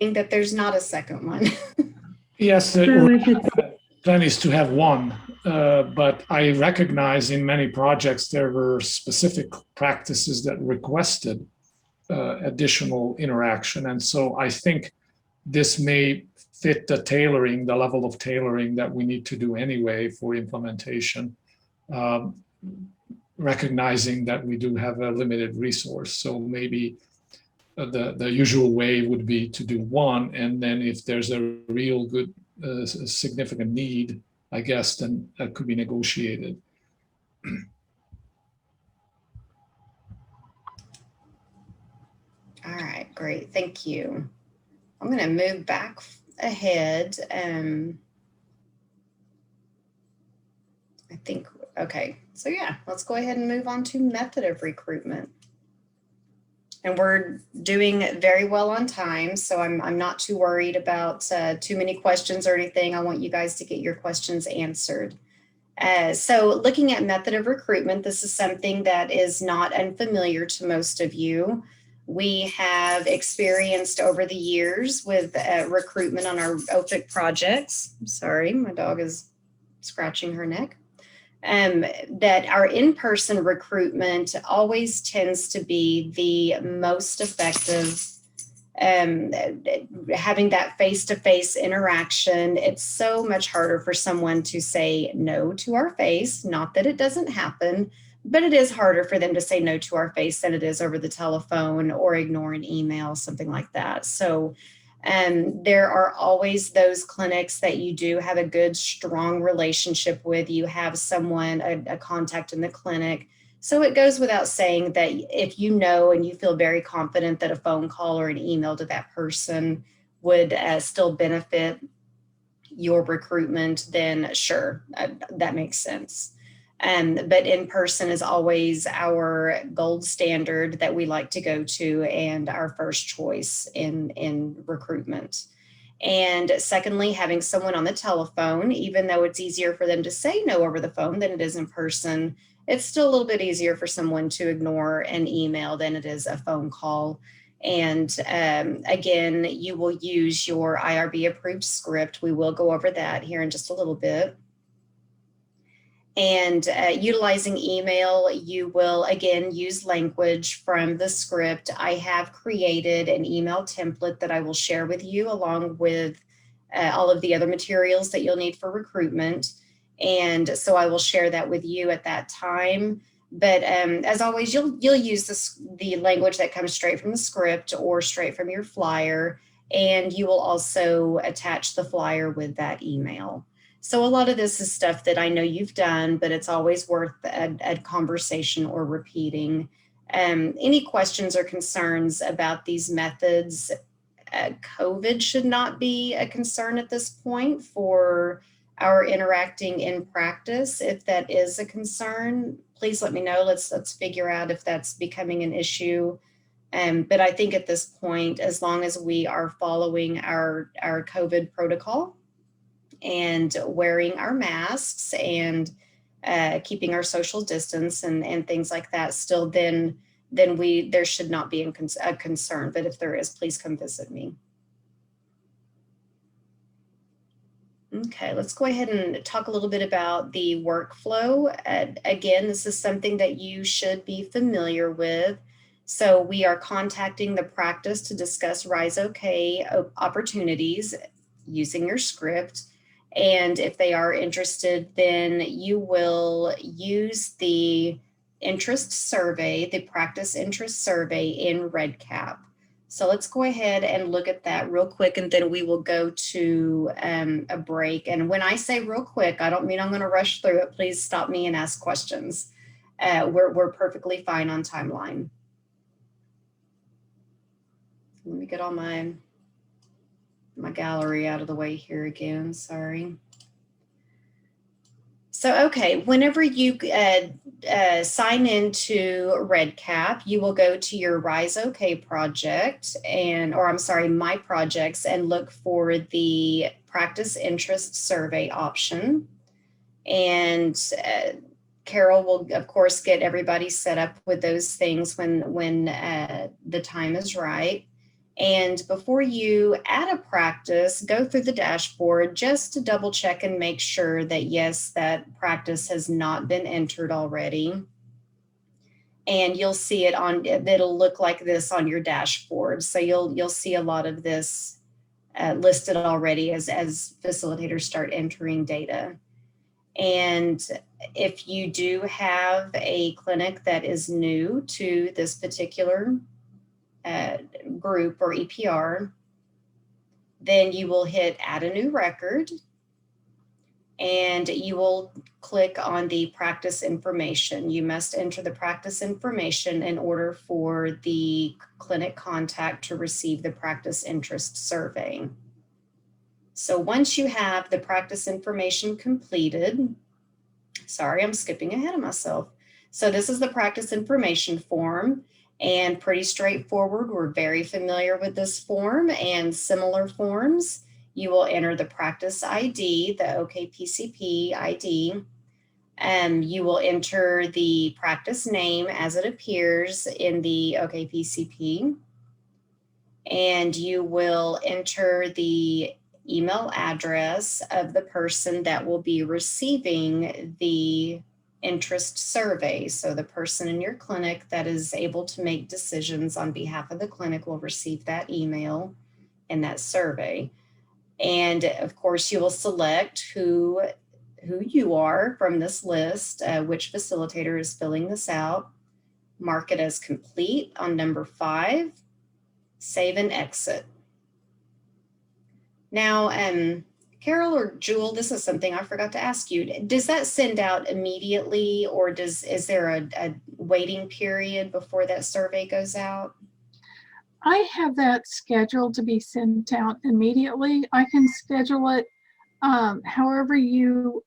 saying that there's not a second one. Yes, the plan is to have one, but I recognize in many projects there were specific practices that requested additional interaction. And so I think this may fit the level of tailoring that we need to do anyway for implementation, recognizing that we do have a limited resource. So maybe the usual way would be to do one, and then if there's a real good significant need, I guess, then that could be negotiated. All right, great, thank you. I'm going to move back ahead. I think, okay, so yeah, let's go ahead and move on to method of recruitment. And we're doing very well on time, so I'm not too worried about too many questions or anything. I want you guys to get your questions answered. So looking at method of recruitment, this is something that is not unfamiliar to most of you. We have experienced over the years with recruitment on our OPHIC projects. I'm sorry, my dog is scratching her neck. That our in-person recruitment always tends to be the most effective having that face-to-face interaction, it's so much harder for someone to say no to our face. Not that it doesn't happen, but it is harder for them to say no to our face than it is over the telephone or ignore an email, something like that. So there are always those clinics that you do have a good, strong relationship with. You have someone, a contact in the clinic. So it goes without saying that if you know and you feel very confident that a phone call or an email to that person would still benefit your recruitment, then sure, that makes sense. But in person is always our gold standard that we like to go to and our first choice in recruitment. And secondly, having someone on the telephone, even though it's easier for them to say no over the phone than it is in person, it's still a little bit easier for someone to ignore an email than it is a phone call. And again, you will use your IRB approved script. We will go over that here in just a little bit. And utilizing email, you will again use language from the script. I have created an email template that I will share with you along with all of the other materials that you'll need for recruitment. And so I will share that with you at that time. But as always, you'll use the language that comes straight from the script or straight from your flyer. And you will also attach the flyer with that email. So a lot of this is stuff that I know you've done, but it's always worth a conversation or repeating. Any questions or concerns about these methods? COVID should not be a concern at this point for our interacting in practice. If that is a concern, please let me know. Let's figure out if that's becoming an issue. But I think at this point, as long as we are following our COVID protocol, and wearing our masks and keeping our social distance and things like that still, then there should not be a concern. But if there is, please come visit me. Okay, let's go ahead and talk a little bit about the workflow. Again, this is something that you should be familiar with. So we are contacting the practice to discuss RISE OK opportunities using your script. And if they are interested, then you will use the interest survey, the practice interest survey in REDCap. So let's go ahead and look at that real quick, and then we will go to a break. And when I say real quick, I don't mean I'm going to rush through it. Please stop me and ask questions. We're perfectly fine on timeline. Let me get all my gallery out of the way here again, sorry. So, okay, whenever you sign into REDCap, you will go to your RISE OK project My Projects, and look for the Practice Interest Survey option. And Carol will, of course, get everybody set up with those things when the time is right. And before you add a practice, go through the dashboard just to double check and make sure that, yes, that practice has not been entered already. And you'll see it it'll look like this on your dashboard. So you'll see a lot of this listed already as facilitators start entering data. And if you do have a clinic that is new to this particular group or EPR, then you will hit add a new record, and you will click on the practice information. You must enter the practice information in order for the clinic contact to receive the practice interest survey. So once you have the practice information completed, sorry, I'm skipping ahead of myself. So this is the practice information form. And pretty straightforward. We're very familiar with this form and similar forms. You will enter the practice ID, the OKPCP ID, and you will enter the practice name as it appears in the OKPCP. And you will enter the email address of the person that will be receiving the interest survey. So the person in your clinic that is able to make decisions on behalf of the clinic will receive that email and that survey. And of course, you will select who you are from this list, which facilitator is filling this out. Mark it as complete on number 5, save and exit. Now, Carol or Jewel, this is something I forgot to ask you. Does that send out immediately, or is there a waiting period before that survey goes out? I have that scheduled to be sent out immediately. I can schedule it however you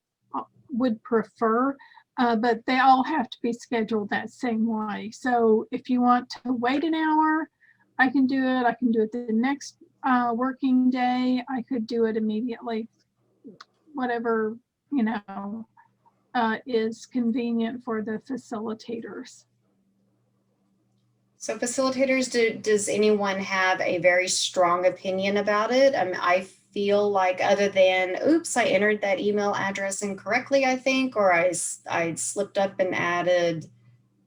would prefer, but they all have to be scheduled that same way. So if you want to wait an hour, I can do it. I can do it the next working day. I could do it immediately. Whatever, is convenient for the facilitators. So facilitators, does anyone have a very strong opinion about it? I feel like, other than, oops, I entered that email address incorrectly, I think, or I slipped up and added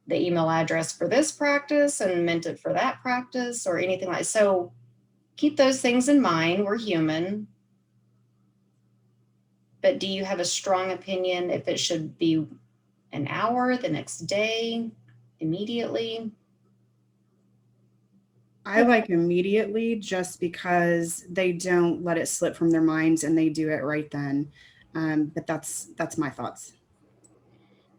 the email address for this practice and meant it for that practice, or anything like that. So keep those things in mind. We're human. But do you have a strong opinion if it should be an hour, the next day, immediately? I like immediately, just because they don't let it slip from their minds and they do it right then. But that's my thoughts.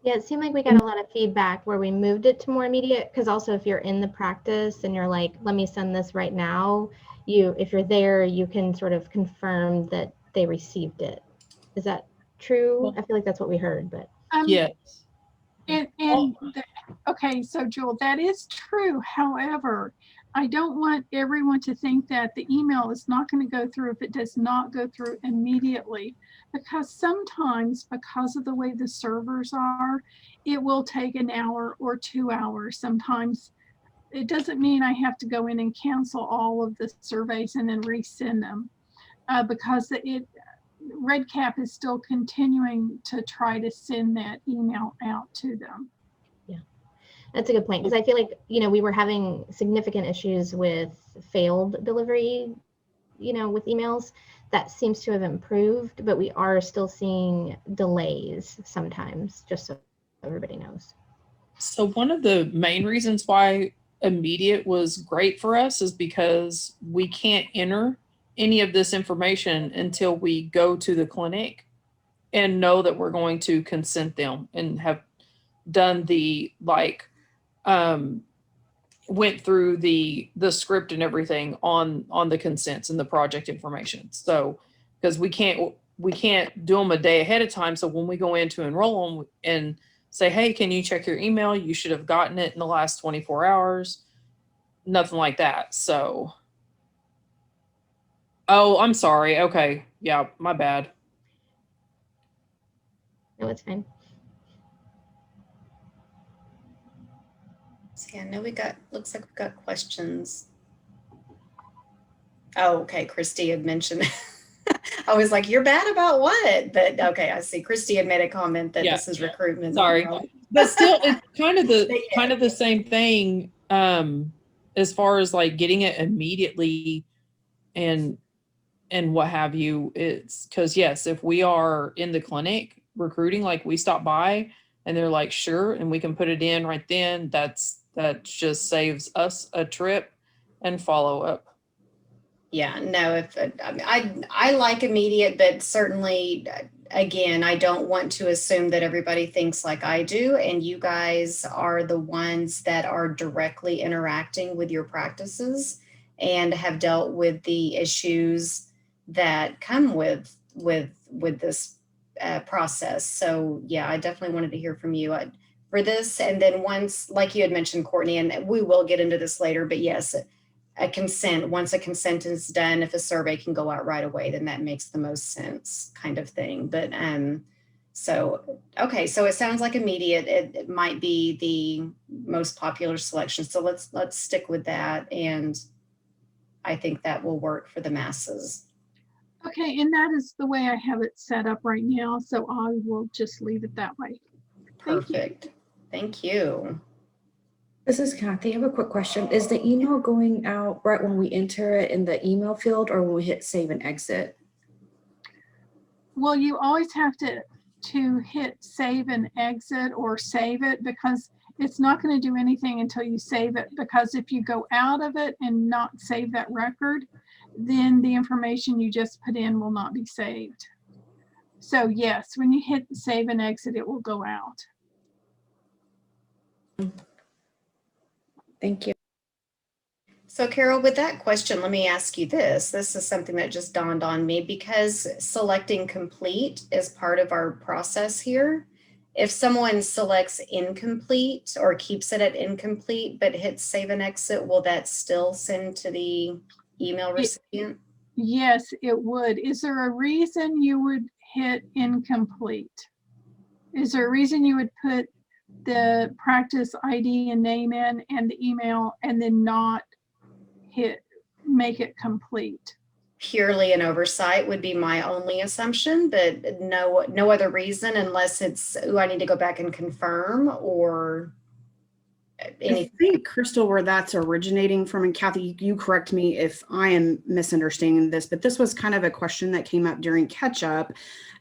Yeah, it seemed like we got a lot of feedback where we moved it to more immediate, because also if you're in the practice and you're like, let me send this right now, if you're there, you can sort of confirm that they received it. Is that true? Well, I feel like that's what we heard, but. yes. Okay, so Jewel, that is true. However, I don't want everyone to think that the email is not going to go through if it does not go through immediately, because sometimes, because of the way the servers are, it will take an hour or 2 hours. Sometimes it doesn't mean I have to go in and cancel all of the surveys and then resend them, because REDCap is still continuing to try to send that email out to them. That's a good point, because I feel like, we were having significant issues with failed delivery, with emails. That seems to have improved, but we are still seeing delays sometimes, just so everybody knows. So one of the main reasons why immediate was great for us is because we can't enter any of this information until we go to the clinic and know that we're going to consent them and have done the went through the script and everything on the consents and the project information. So because we can't do them a day ahead of time. So when we go in to enroll them and say, hey, can you check your email? You should have gotten it in the last 24 hours. Nothing like that. So, oh, I'm sorry. Okay. Yeah, my bad. No, it's fine. See, I know looks like we've got questions. Oh, okay, Christy had mentioned, I was like, you're bad about what? But okay, I see. Christy had made a comment that this is recruitment. Sorry, but still, it's kind of the same thing as far as like getting it immediately and what have you. It's because yes, if we are in the clinic recruiting, like we stop by and they're like, sure, and we can put it in right then, that just saves us a trip and follow up. Yeah, no, I like immediate, but certainly, again, I don't want to assume that everybody thinks like I do, and you guys are the ones that are directly interacting with your practices and have dealt with the issues that come with this process. So yeah, I definitely wanted to hear from you for this. And then once, like you had mentioned, Courtney, and we will get into this later, but yes, once a consent is done, if a survey can go out right away, then that makes the most sense, kind of thing. But so, okay, so it sounds like immediate, it might be the most popular selection. So let's stick with that. And I think that will work for the masses. Okay, and that is the way I have it set up right now. So I will just leave it that way. Thank you. Perfect. Thank you. This is Kathy. I have a quick question. Is the email going out right when we enter it in the email field or when we hit save and exit? Well, you always have to hit save and exit or save it, because it's not going to do anything until you save it, because if you go out of it and not save that record, then the information you just put in will not be saved. So yes, when you hit save and exit, it will go out. Thank you. So Carol, with that question, let me ask you this. This is something that just dawned on me, because selecting complete is part of our process here. If someone selects incomplete or keeps it at incomplete, but hits save and exit, will that still send to the email recipient? Yes, it would. Is there a reason you would hit incomplete? Is there a reason you would put the practice ID and name in and the email and then not make it complete? Purely an oversight would be my only assumption, but no other reason, unless it's, oh, I need to go back and confirm or anything. I think, Crystal, where that's originating from, and Kathy, you correct me if I am misunderstanding this, but this was kind of a question that came up during catch up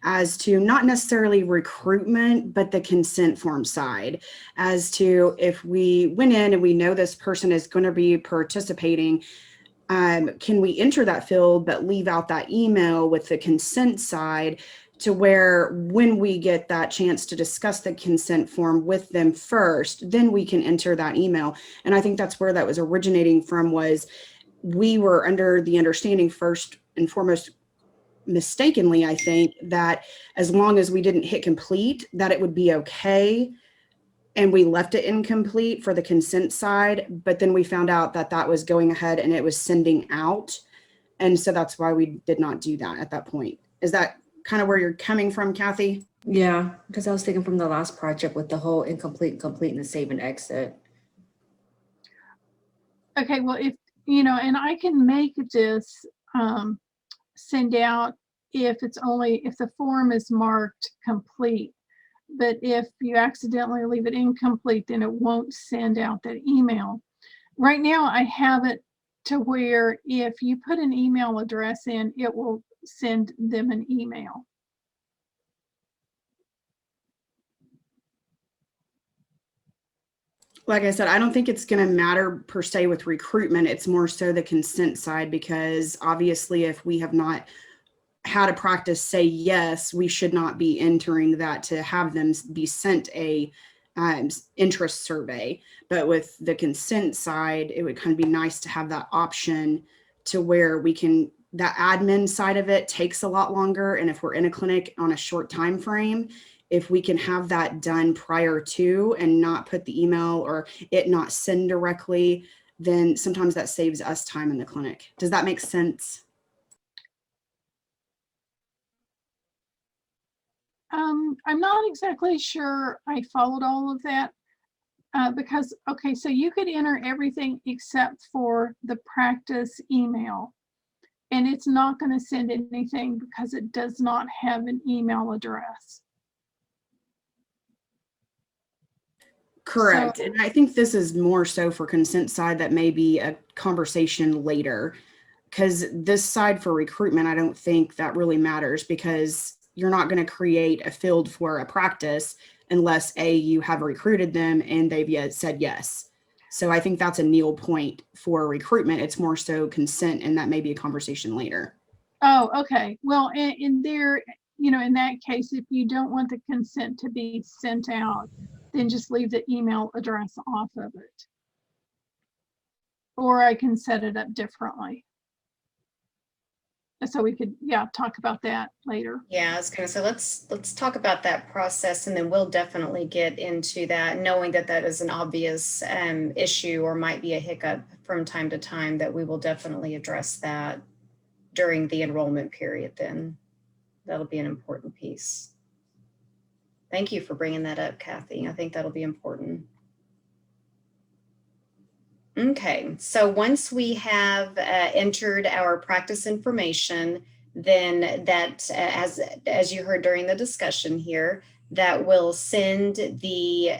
as to not necessarily recruitment, but the consent form side, as to if we went in and we know this person is going to be participating, can we enter that field but leave out that email with the consent side, to where when we get that chance to discuss the consent form with them first, then we can enter that email. And I think that's where that was originating from, was we were under the understanding, first and foremost, mistakenly, I think, that as long as we didn't hit complete, that it would be okay. And we left it incomplete for the consent side, but then we found out that that was going ahead and it was sending out. And so that's why we did not do that at that point. Is that kind of where you're coming from, Kathy? Yeah, because I was thinking from the last project with the whole incomplete, complete, and the save and exit. Okay, well, if, you know, and I can make this send out if the form is marked complete. But if you accidentally leave it incomplete, then it won't send out that email. Right now, I have it to where if you put an email address in, it will send them an email. Like I said, I don't think it's going to matter per se with recruitment. It's more so the consent side, because obviously if we have not had a practice say yes, we should not be entering that to have them be sent a interest survey. But with the consent side, it would kind of be nice to have that option to where we can, that admin side of it takes a lot longer. And if we're in a clinic on a short time frame, if we can have that done prior to and not put the email or it not send directly, then sometimes that saves us time in the clinic. Does that make sense? I'm not exactly sure I followed all of that because, okay, so you could enter everything except for the practice email, and it's not going to send anything because it does not have an email address. Correct. So, and I think this is more so for consent side, that may be a conversation later, because this side for recruitment, I don't think that really matters, because you're not going to create a field for a practice unless you have recruited them and they've yet said yes. So I think that's a nil point for recruitment. It's more so consent, and that may be a conversation later. oh, okay. Well, in there, you know, in that case, if you don't want the consent to be sent out, then just leave the email address off of it. Or I can set it up differently. So we could, yeah, talk about that later. Yeah, I was going to say, let's talk about that process, and then we'll definitely get into that, knowing that that is an obvious issue or might be a hiccup from time to time, that we will definitely address that during the enrollment period. Then that'll be an important piece. Thank you for bringing that up, Kathy. I think that'll be important. Okay, so once we have entered our practice information, then that, as you heard during the discussion here, that will send the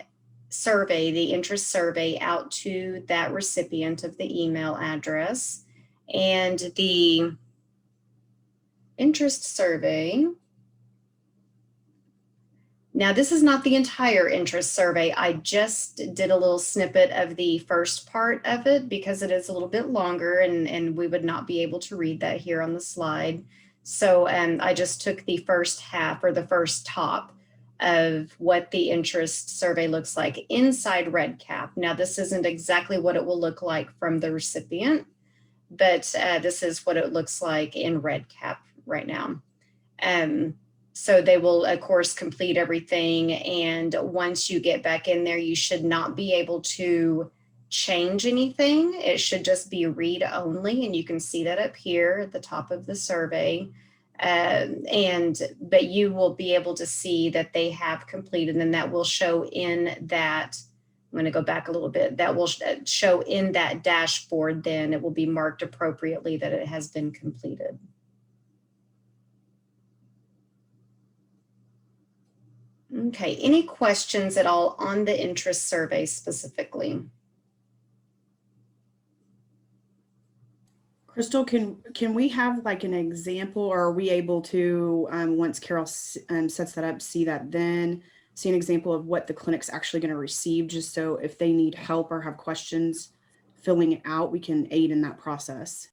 survey, the interest survey, out to that recipient of the email address. And the interest survey, now this is not the entire interest survey. I just did a little snippet of the first part of it because it is a little bit longer and we would not be able to read that here on the slide. So I just took the first half or the first top of what the interest survey looks like inside REDCap. Now this isn't exactly what it will look like from the recipient, but this is what it looks like in REDCap right now. So they will, of course, complete everything. And once you get back in there, you should not be able to change anything. It should just be read only. And you can see that up here at the top of the survey. But you will be able to see that they have completed, and that will show in that. I'm going to go back a little bit. That will show in that dashboard. Then it will be marked appropriately that it has been completed. Okay, any questions at all on the interest survey specifically? Crystal, can we have like an example, or are we able to, once Carol sets that up, see an example of what the clinic's actually going to receive, just so if they need help or have questions filling it out, we can aid in that process?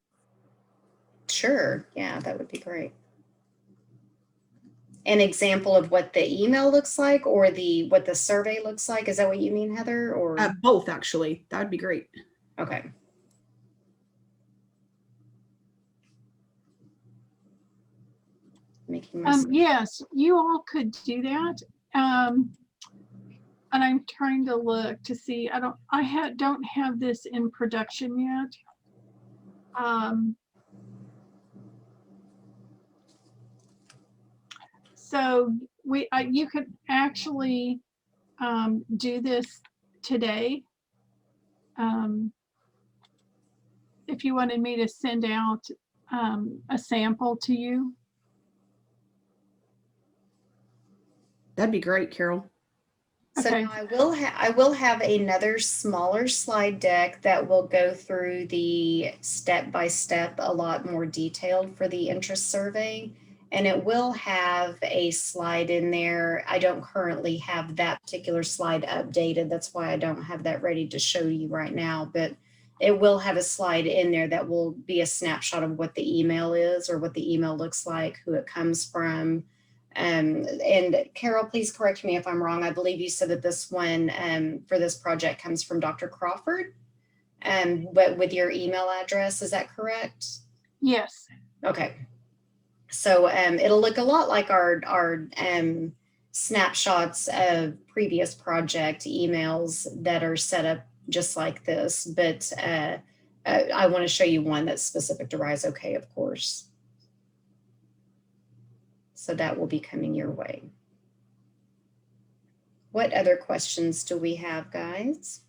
Sure, yeah, that would be great. An example of what the email looks like, or what the survey looks like? Is that what you mean, Heather? Or both, actually. That would be great. Okay. Yes, you all could do that. And I'm trying to look to see. I don't have this in production yet. So you could actually do this today. If you wanted me to send out a sample to you. That'd be great, Carol. So Okay. now I will have another smaller slide deck that will go through the step-by-step a lot more detailed for the interest survey. And it will have a slide in there. I don't currently have that particular slide updated. That's why I don't have that ready to show you right now. But it will have a slide in there that will be a snapshot of what the email is, or what the email looks like, who it comes from. And Carol, please correct me if I'm wrong. I believe you said that this one for this project comes from Dr. Crawford, but with your email address, is that correct? Yes. Okay. So it'll look a lot like our snapshots of previous project emails that are set up just like this, but I want to show you one that's specific to Rise OK, of course. So that will be coming your way. What other questions do we have, guys?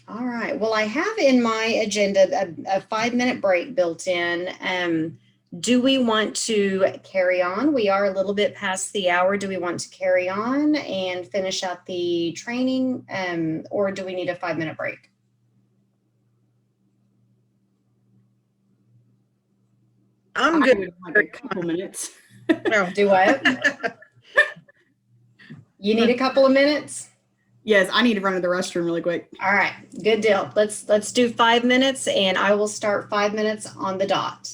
All right. Well, I have in my agenda a 5-minute break built in. Do we want to carry on? We are a little bit past the hour. Do we want to carry on and finish out the training, or do we need a 5-minute break? I'm good. Like a couple minutes. No. Do what? You need a couple of minutes? Yes, I need to run to the restroom really quick. All right, good deal. Let's do 5 minutes, and I will start 5 minutes on the dot.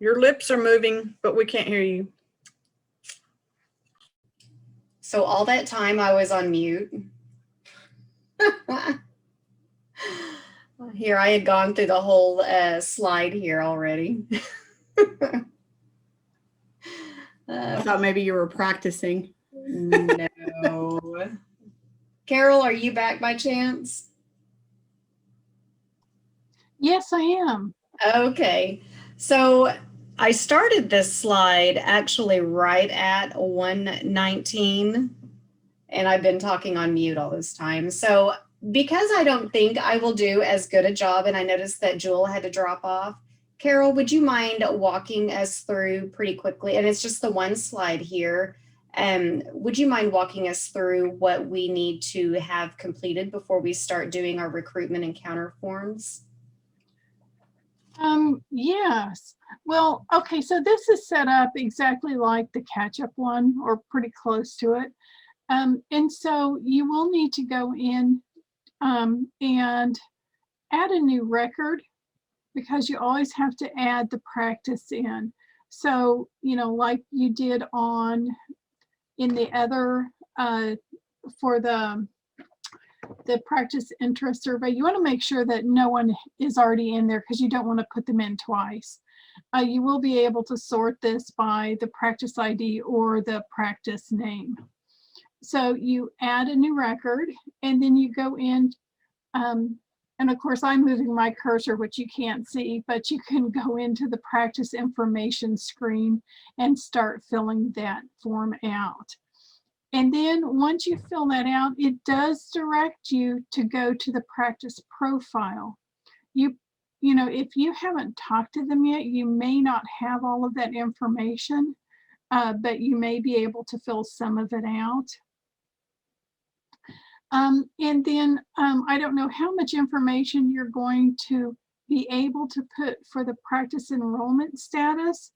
Your lips are moving, but we can't hear you. So all that time I was on mute. Here, I had gone through the whole slide here already. I thought maybe you were practicing. No. Carol, are you back by chance? Yes, I am. Okay. So I started this slide actually right at 1:19, and I've been talking on mute all this time. So because I don't think I will do as good a job, and I noticed that Jewel had to drop off, Carol, would you mind walking us through pretty quickly? And it's just the one slide here. Would you mind walking us through what we need to have completed before we start doing our recruitment encounter forms? Yes. Well, okay, so this is set up exactly like the catch-up one, or pretty close to it. And so you will need to go in and add a new record, because you always have to add the practice in. So, you know, like you did in the other, for the practice interest survey, you want to make sure that no one is already in there, because you don't want to put them in twice. You will be able to sort this by the practice ID or the practice name. So you add a new record, and then you go in, and of course I'm moving my cursor, which you can't see, but you can go into the practice information screen and start filling that form out. And then once you fill that out, it does direct you to go to the practice profile. You know, if you haven't talked to them yet, you may not have all of that information, but you may be able to fill some of it out. And then I don't know how much information you're going to be able to put for the practice enrollment status,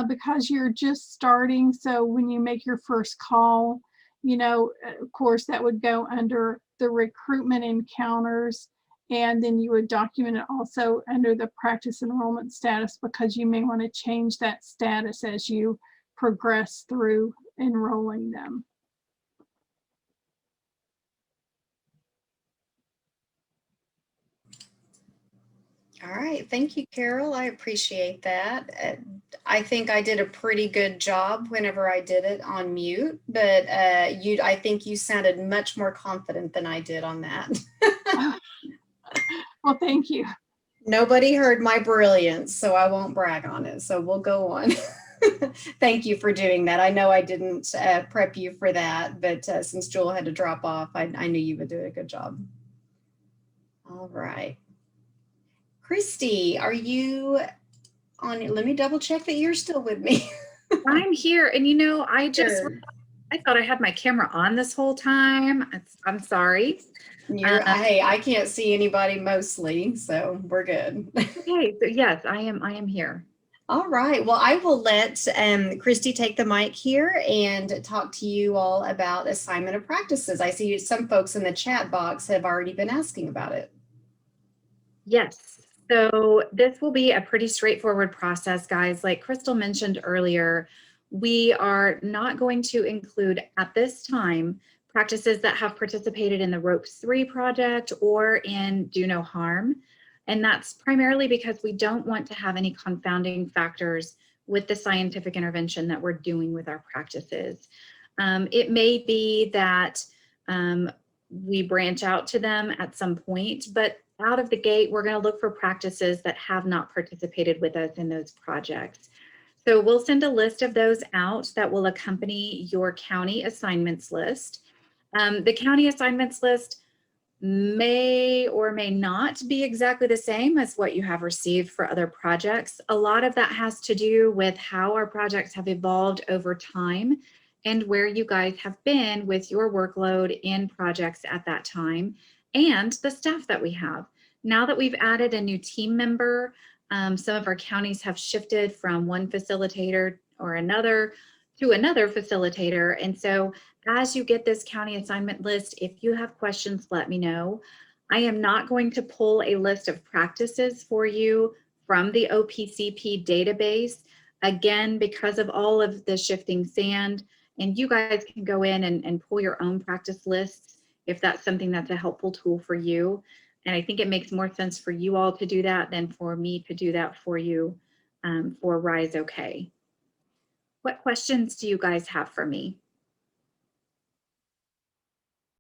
because you're just starting. So when you make your first call, you know, of course, that would go under the recruitment encounters, and then you would document it also under the practice enrollment status, because you may want to change that status as you progress through enrolling them. All right, thank you, Carol. I appreciate that. I think I did a pretty good job whenever I did it on mute, but I think you sounded much more confident than I did on that. Well, thank you. Nobody heard my brilliance, so I won't brag on it. So we'll go on. Thank you for doing that. I know I didn't prep you for that, but since Jewel had to drop off, I knew you would do a good job. All right. Christy, are you on? Let me double check that you're still with me. I'm here, and you know, I Sure. thought I had my camera on this whole time. I'm sorry. Hey, I can't see anybody mostly, so we're good. Okay, so yes, I am here. All right. Well, I will let Christy take the mic here and talk to you all about assignment of practices. I see some folks in the chat box have already been asking about it. Yes. So this will be a pretty straightforward process, guys. Like Crystal mentioned earlier, we are not going to include at this time practices that have participated in the Ropes 3 project or in Do No Harm. And that's primarily because we don't want to have any confounding factors with the scientific intervention that we're doing with our practices. It may be that we branch out to them at some point, but out of the gate, we're going to look for practices that have not participated with us in those projects. So we'll send a list of those out that will accompany your county assignments list. The county assignments list may or may not be exactly the same as what you have received for other projects. A lot of that has to do with how our projects have evolved over time and where you guys have been with your workload in projects at that time and the staff that we have. Now that we've added a new team member, some of our counties have shifted from one facilitator or another to another facilitator. And so as you get this county assignment list, if you have questions, let me know. I am not going to pull a list of practices for you from the OPCP database, again, because of all of the shifting sand. And you guys can go in and pull your own practice lists if that's something that's a helpful tool for you. And I think it makes more sense for you all to do that than for me to do that for you for Rise OK. What questions do you guys have for me?